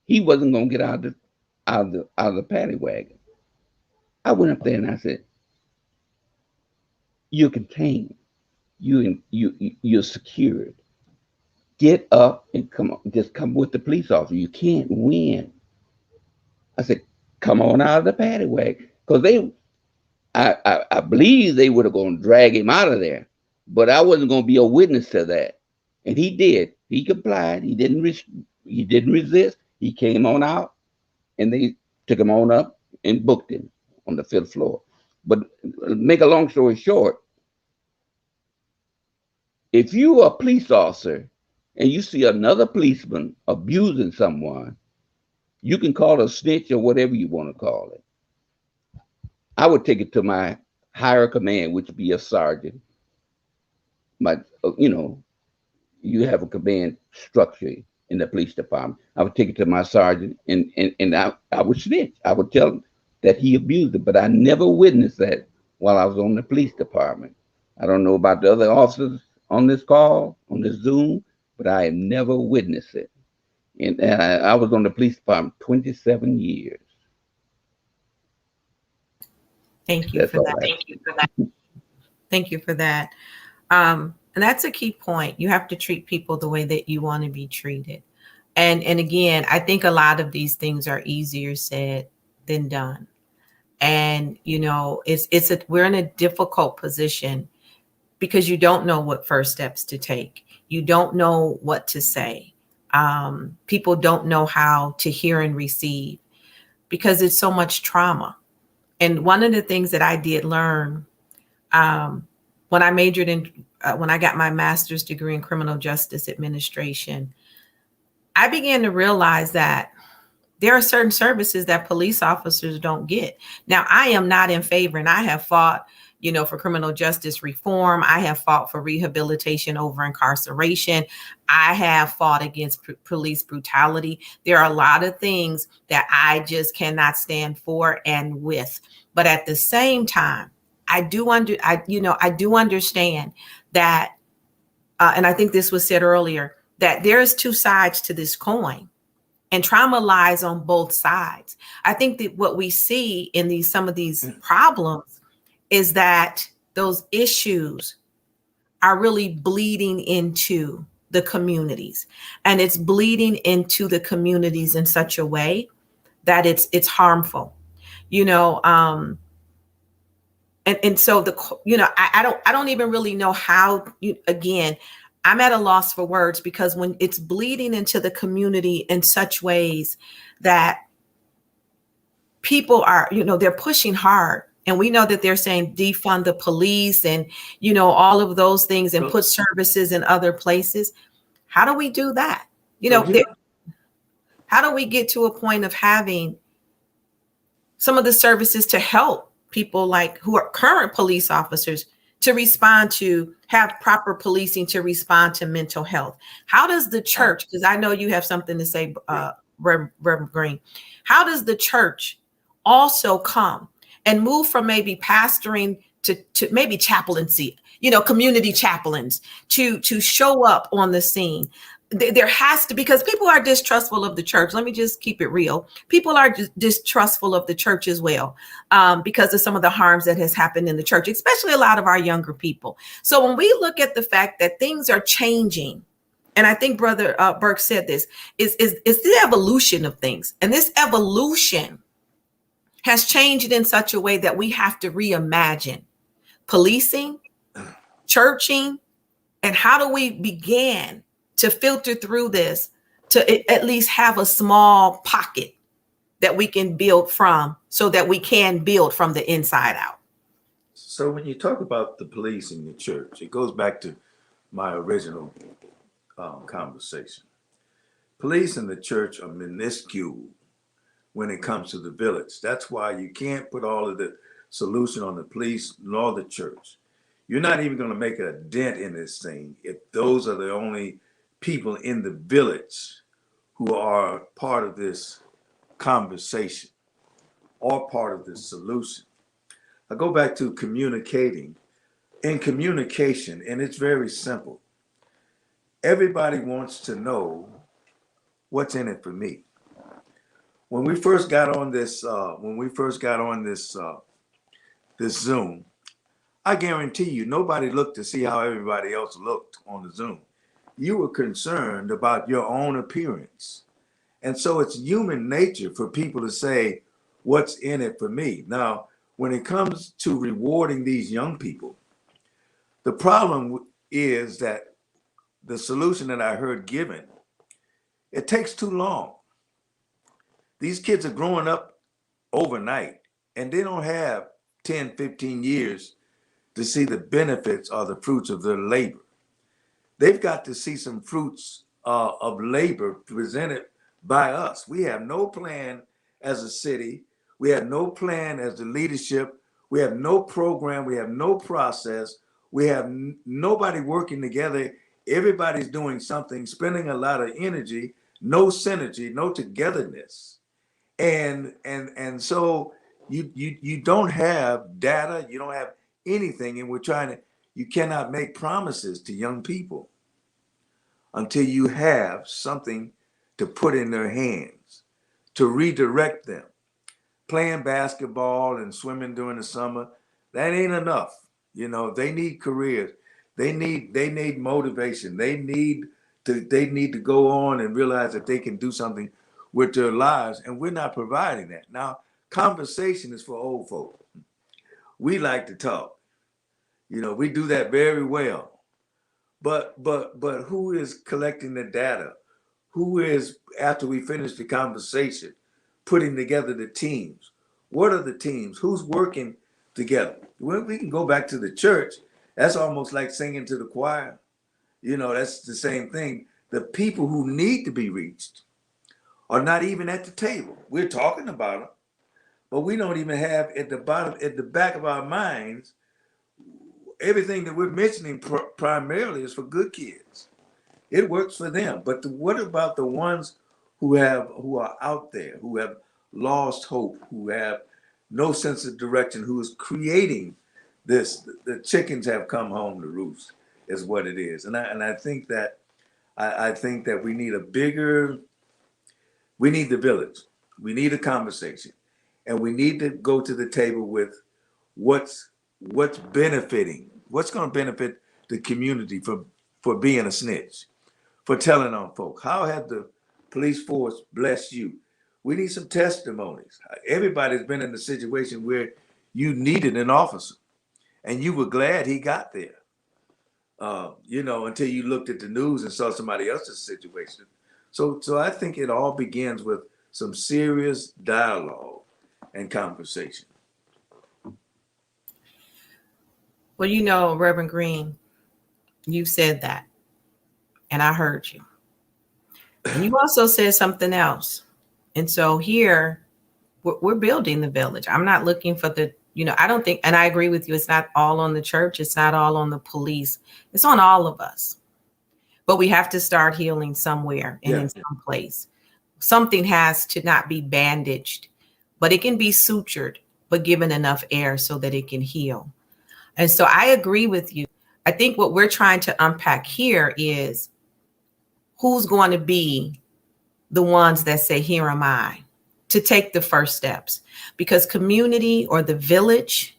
He wasn't going to get out of the paddy wagon. I went up there and I said, you're contained. You're secured. Get up and come on. Just come with the police officer. You can't win. I said, come on out of the paddy wagon. Because I believe they would have gone to drag him out of there. But I wasn't going to be a witness to that. And he did. He complied. He didn't resist. He came on out, and they took him on up and booked him on the 5th floor. But make a long story short, if you are a police officer and you see another policeman abusing someone, you can call a snitch or whatever you want to call it. I would take it to my higher command, which would be a sergeant. You have a command structure in the police department. I would take it to my sergeant, and I would snitch. I would tell him that he abused it, but I never witnessed that while I was on the police department. I don't know about the other officers on this call, on this Zoom, but I have never witnessed it. And I was on the police department 27 years. Thank you for that. Thank you for that. Thank you for that. And that's a key point. You have to treat people the way that you want to be treated. And again, I think a lot of these things are easier said than done. And we're in a difficult position because you don't know what first steps to take. You don't know what to say. People don't know how to hear and receive because it's so much trauma. And one of the things that I did learn when I majored in, when I got my master's degree in criminal justice administration, I began to realize that there are certain services that police officers don't get. Now, I am not in favor, and I have fought, for criminal justice reform. I have fought for rehabilitation over incarceration. I have fought against police brutality. There are a lot of things that I just cannot stand for and with. But at the same time, I do understand that, and I think this was said earlier, that there's two sides to this coin, and trauma lies on both sides. I think that what we see in some of these problems is that those issues are really bleeding into the communities, and it's bleeding into the communities in such a way that it's harmful, and so I don't even really know how. Again, I'm at a loss for words, because when it's bleeding into the community in such ways that people are, they're pushing hard, and we know that they're saying defund the police and all of those things, and put services in other places. How do we do that? How do we get to a point of having some of the services to help people like who are current police officers to respond, to have proper policing, to respond to mental health? How does the church, because I know you have something to say, Reverend Greene, how does the church also come and move from maybe pastoring to maybe chaplaincy, community chaplains, to show up on the scene? There has to, because people are distrustful of the church. Let me just keep it real. People are distrustful of the church as well, because of some of the harms that has happened in the church, especially a lot of our younger people. So when we look at the fact that things are changing, and I think Brother Burke said this, is the evolution of things. And this evolution has changed in such a way that we have to reimagine policing, churching, and how do we begin to filter through this to at least have a small pocket that we can build from, so that we can build from the inside out. So when you talk about the police in the church, it goes back to my original conversation. Police in the church are minuscule when it comes to the village. That's why you can't put all of the solution on the police nor the church. You're not even going to make a dent in this thing if those are the only people in the village who are part of this conversation or part of the solution. I go back to communicating. In communication, and it's very simple. Everybody wants to know what's in it for me. When we first got on this, this Zoom, I guarantee you nobody looked to see how everybody else looked on the Zoom. You were concerned about your own appearance. And so it's human nature for people to say, what's in it for me? Now, when it comes to rewarding these young people, the problem is that the solution that I heard given, it takes too long. These kids are growing up overnight, and they don't have 10, 15 years to see the benefits or the fruits of their labor. They've got to see some fruits of labor presented by us. We have no plan as a city. We have no plan as the leadership. We have no program. We have no process. We have nobody working together. Everybody's doing something, spending a lot of energy, no synergy, no togetherness. And so you don't have data, you don't have anything, and you cannot make promises to young people until you have something to put in their hands, to redirect them. Playing basketball and swimming during the summer, that ain't enough. They need careers. They need motivation. They need to go on and realize that they can do something with their lives, and we're not providing that. Now, conversation is for old folk. We like to talk. We do that very well. But who is collecting the data? Who is, after we finish the conversation, putting together the teams? What are the teams? Who's working together? When we can go back to the church, that's almost like singing to the choir. That's the same thing. The people who need to be reached are not even at the table. We're talking about them, but we don't even have at the back of our minds, everything that we're mentioning primarily is for good kids. It works for them. But what about the ones who are out there, who have lost hope, who have no sense of direction, who is creating the chickens have come home to roost is what it is. And I think that I think that we need we need the village. We need a conversation. And we need to go to the table with what's benefiting, what's going to benefit the community for being a snitch, for telling on folk. How has the police force blessed you? We need some testimonies. Everybody's been in a situation where you needed an officer and you were glad he got there. Until you looked at the news and saw somebody else's situation. So I think it all begins with some serious dialogue and conversation. Well, Reverend Greene, you said that, and I heard you. And you also said something else. And so here, we're building the village. I'm not looking for I don't think, and I agree with you, it's not all on the church. It's not all on the police. It's on all of us. But we have to start healing somewhere and in some place. Something has to not be bandaged, but it can be sutured, but given enough air so that it can heal. And so I agree with you. I think what we're trying to unpack here is who's going to be the ones that say, here am I, to take the first steps, because community or the village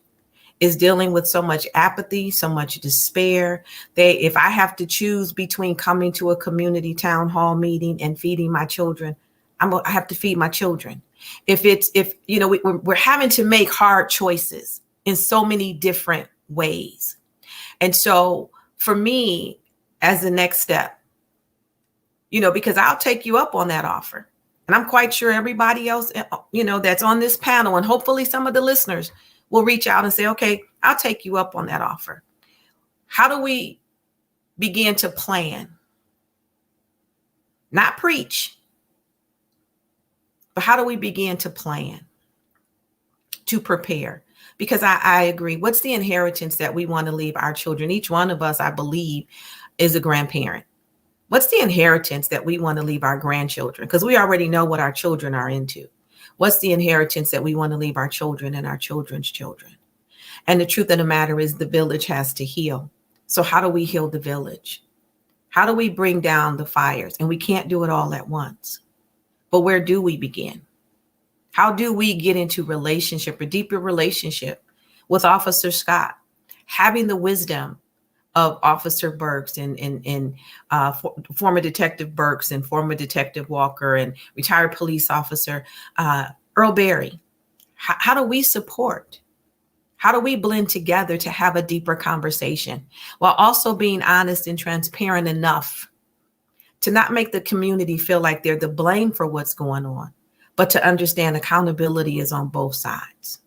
is dealing with so much apathy, so much despair. If I have to choose between coming to a community town hall meeting and feeding my children, I have to feed my children. We're having to make hard choices in so many different ways. And so for me, as the next step, because I'll take you up on that offer. And I'm quite sure everybody else, that's on this panel, and hopefully some of the listeners will reach out and say, okay, I'll take you up on that offer. How do we begin to plan? Not preach, but how do we begin to plan, to prepare? Because I agree. What's the inheritance that we want to leave our children? Each one of us, I believe, is a grandparent. What's the inheritance that we want to leave our grandchildren? Because we already know what our children are into. What's the inheritance that we want to leave our children and our children's children? And the truth of the matter is the village has to heal. So how do we heal the village? How do we bring down the fires? And we can't do it all at once. But where do we begin? How do we get into a deeper relationship with Officer Scott, having the wisdom of Officer Burkes and former Detective Burkes and former Detective Walker and retired police officer Earl Berry? How do we support? How do we blend together to have a deeper conversation while also being honest and transparent enough to not make the community feel like they're the blame for what's going on, but to understand accountability is on both sides?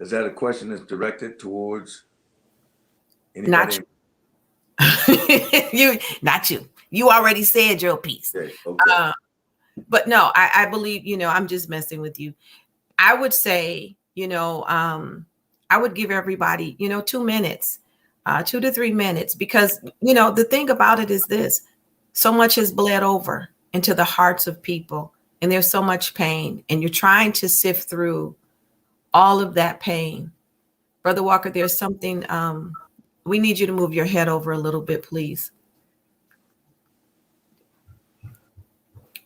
Is that a question that's directed towards anybody? Not you. Not you. You already said your piece. Okay. But no, I believe, I'm just messing with you. I would say, I would give everybody, 2 minutes, 2 to 3 minutes, because, the thing about it is this: so much has bled over into the hearts of people, and there's so much pain, and you're trying to sift through all of that pain. Brother Walker, there's something, we need you to move your head over a little bit, please.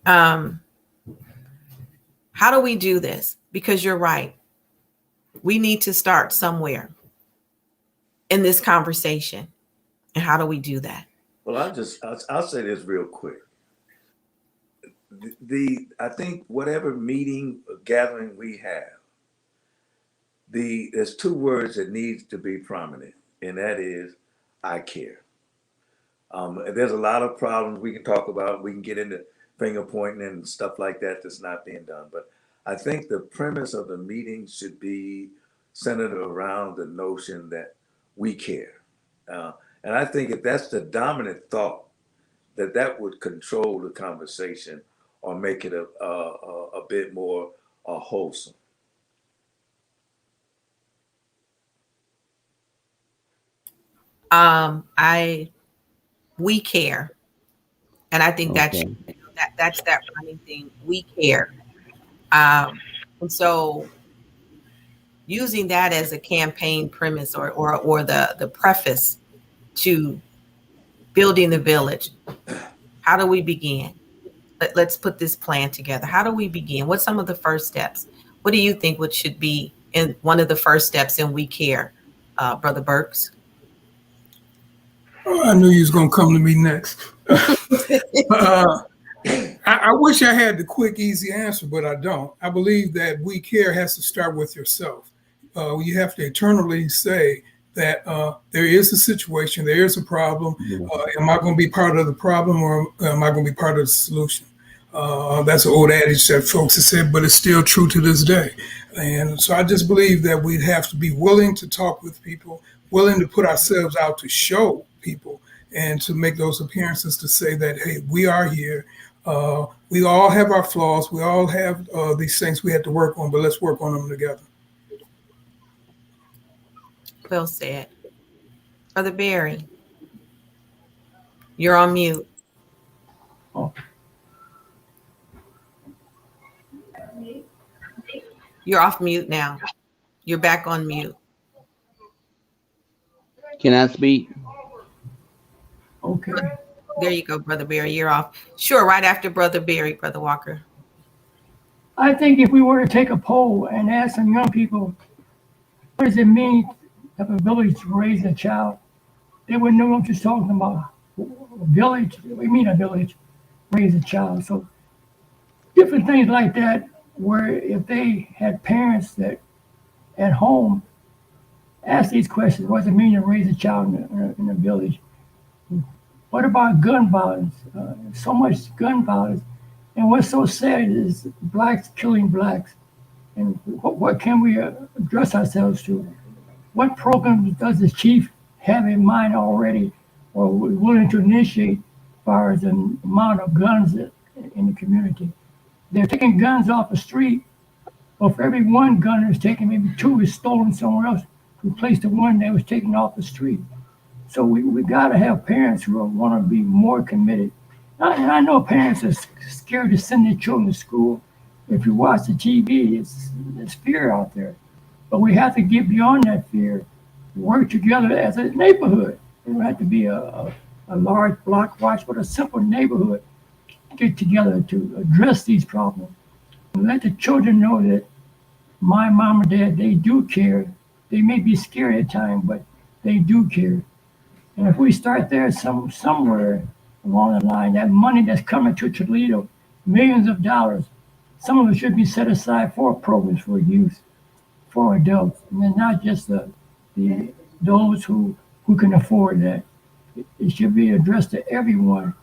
How do we do this? Because you're right. We need to start somewhere in this conversation. And how do we do that? Well, I'll say this real quick. I think whatever meeting or gathering we have, there's 2 words that needs to be prominent, and that is, I care. There's a lot of problems we can talk about. We can get into finger pointing and stuff like that that's not being done. But I think the premise of the meeting should be centered around the notion that we care. And I think if that's the dominant thought, that would control the conversation or make it a bit more wholesome. We care. And I think that's that running thing. We care. And so using that as a campaign premise or the preface to building the village. How do we begin? Let's put this plan together. How do we begin? What's some of the first steps? What do you think what should be in one of the first steps in We Care, Brother Burkes? Oh, I knew you was gonna come to me next. I wish I had the quick, easy answer, but I don't. I believe that We Care has to start with yourself. You have to eternally say that there is a situation, there is a problem. Am I going to be part of the problem, or am I going to be part of the solution? That's an old adage that folks have said, but it's still true to this day. And so I just believe that we'd have to be willing to talk with people, willing to put ourselves out to show people, and to make those appearances to say that, hey, we are here. We all have our flaws. We all have these things we had to work on, but let's work on them together. Well said. Brother Barry, you're on mute. Oh. You're off mute now. You're back on mute. Can I speak? Okay. There you go, Brother Barry. You're off. Sure, right after Brother Barry, Brother Walker. I think if we were to take a poll and ask some young people, what does it mean to have a village to raise a child? They wouldn't know what I'm just talking about. A village, we mean a village, raise a child. So different things like that, where if they had parents that at home ask these questions, what does it mean to raise a child in a village? What about gun violence? So much gun violence. And what's so sad is blacks killing blacks. And what can we address ourselves to? What programs does the chief have in mind already, or willing to initiate, as far as the amount of guns in the community? They're taking guns off the street, but for every one gun that's taken, maybe two is stolen somewhere else to replace the one that was taken off the street. So we got to have parents who want to be more committed. And I know parents are scared to send their children to school. If you watch the TV, it's fear out there. But we have to get beyond that fear, work together as a neighborhood. It don't have to be a large block watch, but a simple neighborhood. Get together to address these problems. And let the children know that my mom and dad, they do care. They may be scared at times, but they do care. And if we start there somewhere along the line, that money that's coming to Toledo, millions of dollars, some of it should be set aside for programs for youth, for adults, and then not just those who can afford that. It should be addressed to everyone,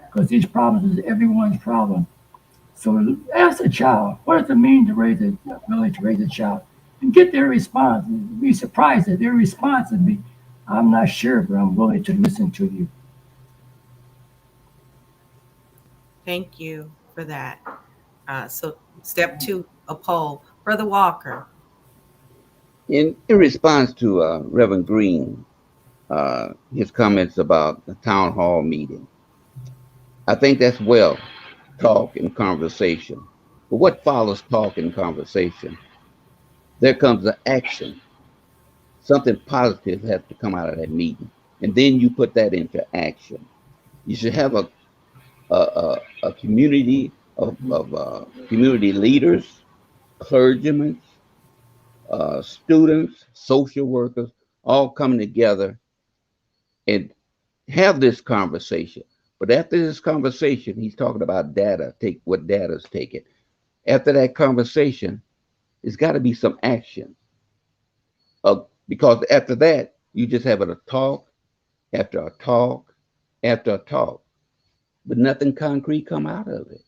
because these problems is everyone's problem. So ask a child, what does it mean to raise a child? And get their response. Be surprised that their response would be, I'm not sure, but I'm willing to listen to you. Thank you for that. So step 2, a poll. Brother Walker. In response to Reverend Greene, his comments about the town hall meeting, I think that's well, talk and conversation. But what follows talk and conversation? There comes the action. Something positive has to come out of that meeting, and then you put that into action. You should have a community of community leaders, clergymen, students, social workers, all coming together and have this conversation. But after this conversation, he's talking about data. Take what data's taken. After that conversation, there's got to be some action. Because after that, you just have a talk after a talk after a talk, but nothing concrete come out of it.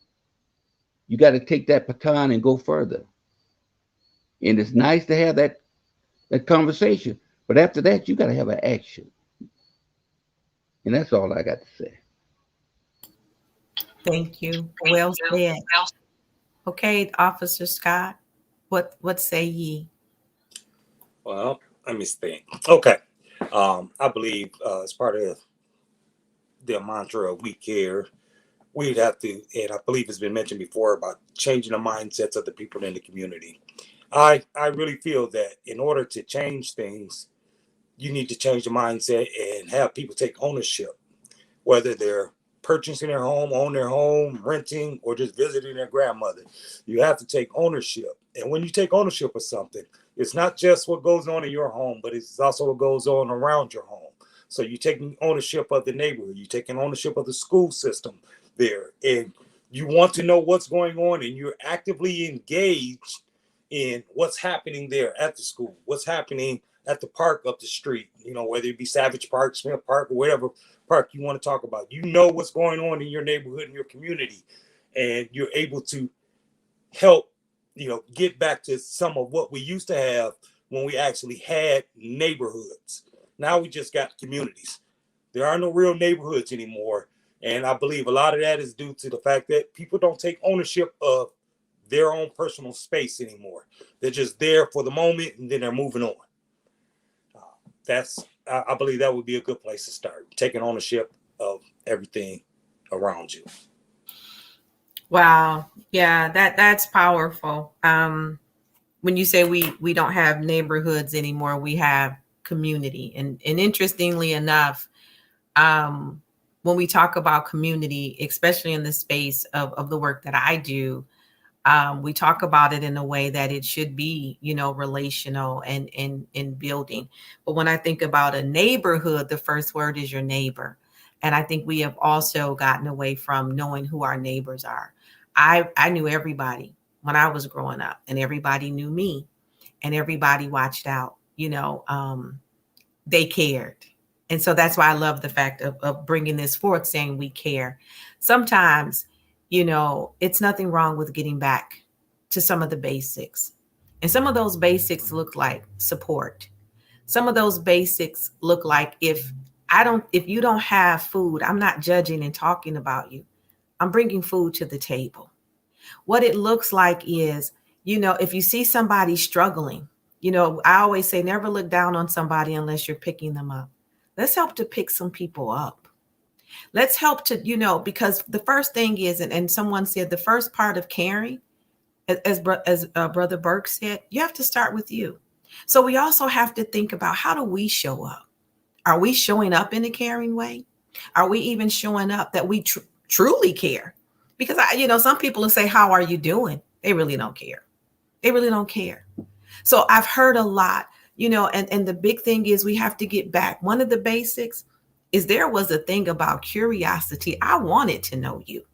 You got to take that baton and go further. And it's nice to have that conversation, but after that, you got to have an action. And that's all I got to say. Thank you. Well said. Okay, Officer Scott, what say ye? Well, let me think. Okay. I believe as part of the mantra of We Care, we'd have to, and I believe it's been mentioned before, about changing the mindsets of the people in the community. I really feel that in order to change things, you need to change the mindset and have people take ownership, whether they're purchasing their home, own their home, renting, or just visiting their grandmother. You have to take ownership. And when you take ownership of something, it's not just what goes on in your home, but it's also what goes on around your home. So you're taking ownership of the neighborhood, you're taking ownership of the school system there, and you want to know what's going on, and you're actively engaged in what's happening there at the school, what's happening at the park up the street, whether it be Savage Park, Smith Park, or whatever park you want to talk about. You know what's going on in your neighborhood, in your community, and you're able to help, get back to some of what we used to have when we actually had neighborhoods. Now we just got communities. There are no real neighborhoods anymore. And I believe a lot of that is due to the fact that people don't take ownership of their own personal space anymore. They're just there for the moment and then they're moving on. I believe that would be a good place to start, taking ownership of everything around you. Wow. Yeah, that's powerful. When you say we don't have neighborhoods anymore, we have community. And interestingly enough, when we talk about community, especially in the space of the work that I do, we talk about it in a way that it should be, relational and building. But when I think about a neighborhood, the first word is your neighbor. And I think we have also gotten away from knowing who our neighbors are. I knew everybody when I was growing up, and everybody knew me, and everybody watched out, they cared. And so that's why I love the fact of bringing this forth, saying we care. Sometimes, it's nothing wrong with getting back to some of the basics. And some of those basics look like support. Some of those basics look like if you don't have food, I'm not judging and talking about you. I'm bringing food to the table. What it looks like is, if you see somebody struggling, I always say, never look down on somebody unless you're picking them up. Let's help to pick some people up. Let's help to, because the first thing is, and someone said the first part of caring, as Brother Burkes said, you have to start with you. So we also have to think about, how do we show up? Are we showing up in a caring way? Are we even showing up that we truly care? Because some people will say, how are you doing? They really don't care. They really don't care. So I've heard a lot, and the big thing is we have to get back. One of the basics is there was a thing about curiosity. I wanted to know you.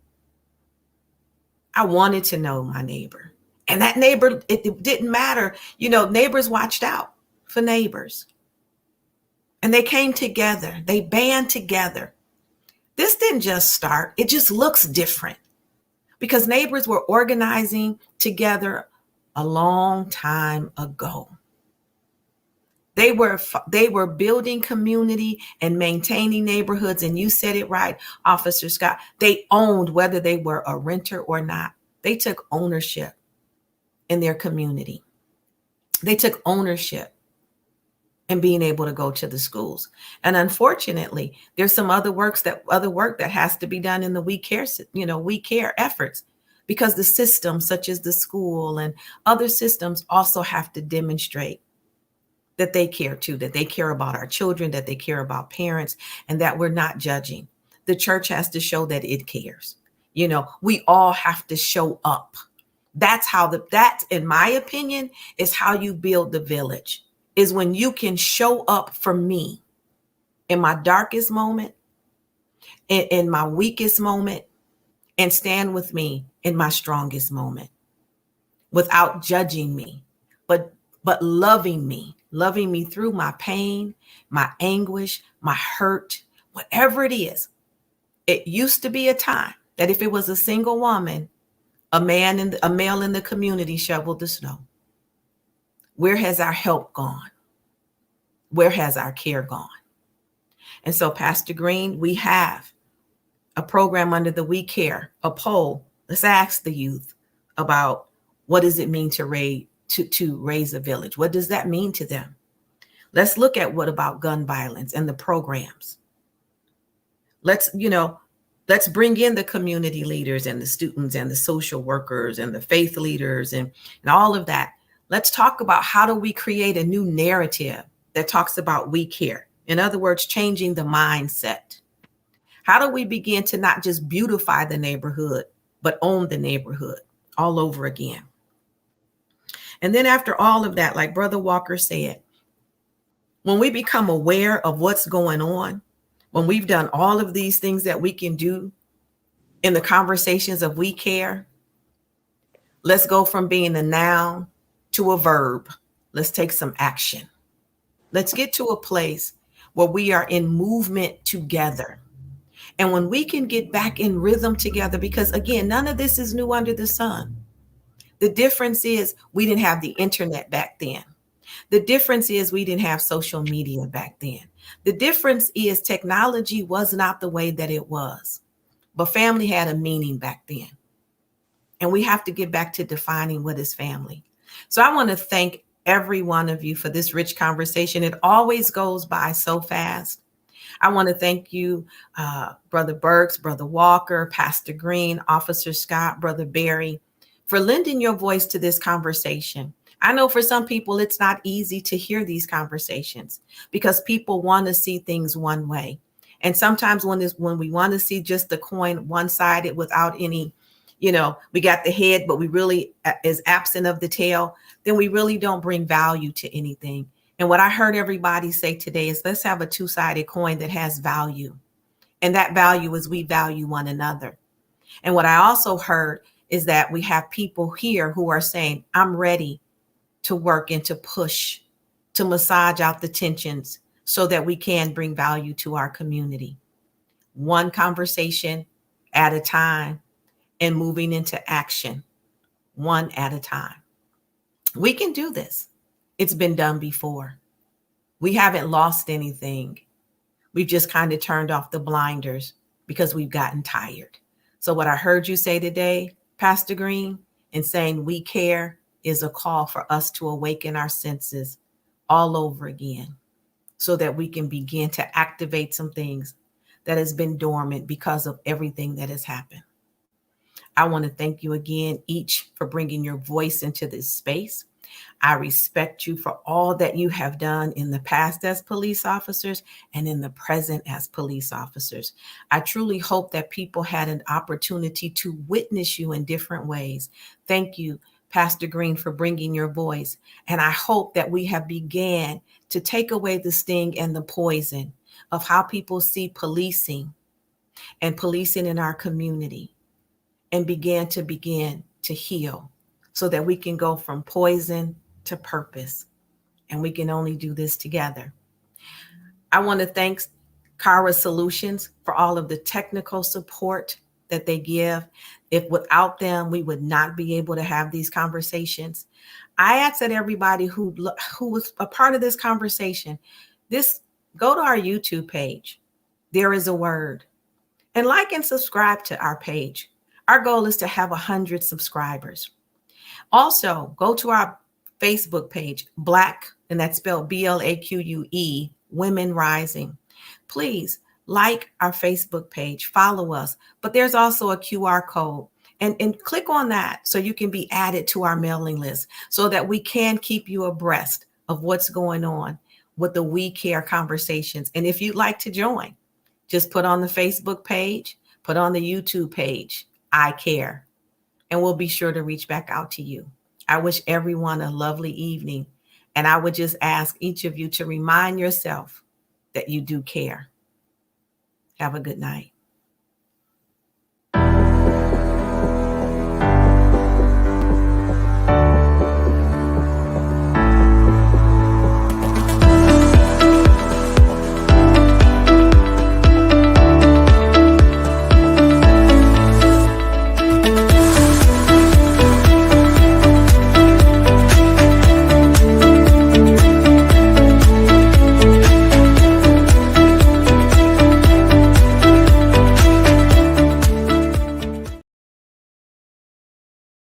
I wanted to know my neighbor. And that neighbor, it didn't matter. Neighbors watched out for neighbors. And they came together. They band together. This didn't just start. It just looks different because neighbors were organizing together a long time ago. They were building community and maintaining neighborhoods. And you said it right, Officer Scott. They owned, whether they were a renter or not. They took ownership in their community. They took ownership in being able to go to the schools. And unfortunately, there's some other work that has to be done in the we care efforts, because the systems such as the school and other systems also have to demonstrate that they care too, that they care about our children, that they care about parents, and that we're not judging. The church has to show that it cares. We all have to show up. That's in my opinion, is how you build the village, is when you can show up for me in my darkest moment, in my weakest moment, and stand with me in my strongest moment without judging me, but loving me through my pain, my anguish, my hurt, whatever it is. It used to be a time that if it was a single woman, a male in the community shoveled the snow. Where has our help gone? Where has our care gone? And so, Pastor Greene, we have a program under the We Care, a poll. Let's ask the youth about what does it mean to raise a village? What does that mean to them? Let's look at what about gun violence and the programs. Let's bring in the community leaders and the students and the social workers and the faith leaders and all of that. Let's talk about how do we create a new narrative that talks about we care. In other words, changing the mindset. How do we begin to not just beautify the neighborhood, but own the neighborhood all over again? And then after all of that, like Brother Walker said, when we become aware of what's going on, when we've done all of these things that we can do in the conversations of we care, let's go from being a noun to a verb. Let's take some action. Let's get to a place where we are in movement together. And when we can get back in rhythm together, because again, none of this is new under the sun. The difference is we didn't have the internet back then. The difference is we didn't have social media back then. The difference is technology was not the way that it was, but family had a meaning back then. And we have to get back to defining what is family. So I want to thank every one of you for this rich conversation. It always goes by so fast. I want to thank you, Brother Burkes, Brother Walker, Pastor Greene, Officer Scott, Brother Barry, for lending your voice to this conversation. I know for some people, it's not easy to hear these conversations because people want to see things one way. And sometimes when we want to see just the coin one-sided without any, we got the head, but we really is absent of the tail, then we really don't bring value to anything. And what I heard everybody say today is let's have a two-sided coin that has value. And that value is we value one another. And what I also heard is that we have people here who are saying, I'm ready to work and to push, to massage out the tensions so that we can bring value to our community. One conversation at a time and moving into action, one at a time. We can do this. It's been done before. We haven't lost anything. We've just kind of turned off the blinders because we've gotten tired. So what I heard you say today, Pastor Greene, in saying we care is a call for us to awaken our senses all over again so that we can begin to activate some things that has been dormant because of everything that has happened. I want to thank you again, each, for bringing your voice into this space. I respect you for all that you have done in the past as police officers and in the present as police officers. I truly hope that people had an opportunity to witness you in different ways. Thank you, Pastor Greene, for bringing your voice. And I hope that we have began to take away the sting and the poison of how people see policing and policing in our community and begin to heal so that we can go from poison to purpose. And we can only do this together. I want to thank Kara Solutions for all of the technical support that they give. If without them, we would not be able to have these conversations. I ask that everybody who was a part of this conversation, go to our YouTube page. There is a word. And like and subscribe to our page. Our goal is to have 100 subscribers. Also, go to our Facebook page, Black, and that's spelled BLAQUE, Women Rising. Please like our Facebook page, follow us. But there's also a QR code. And click on that so you can be added to our mailing list so that we can keep you abreast of what's going on with the We Care conversations. And if you'd like to join, just put on the Facebook page, put on the YouTube page, I Care, and we'll be sure to reach back out to you. I wish everyone a lovely evening. And I would just ask each of you to remind yourself that you do care. Have a good night.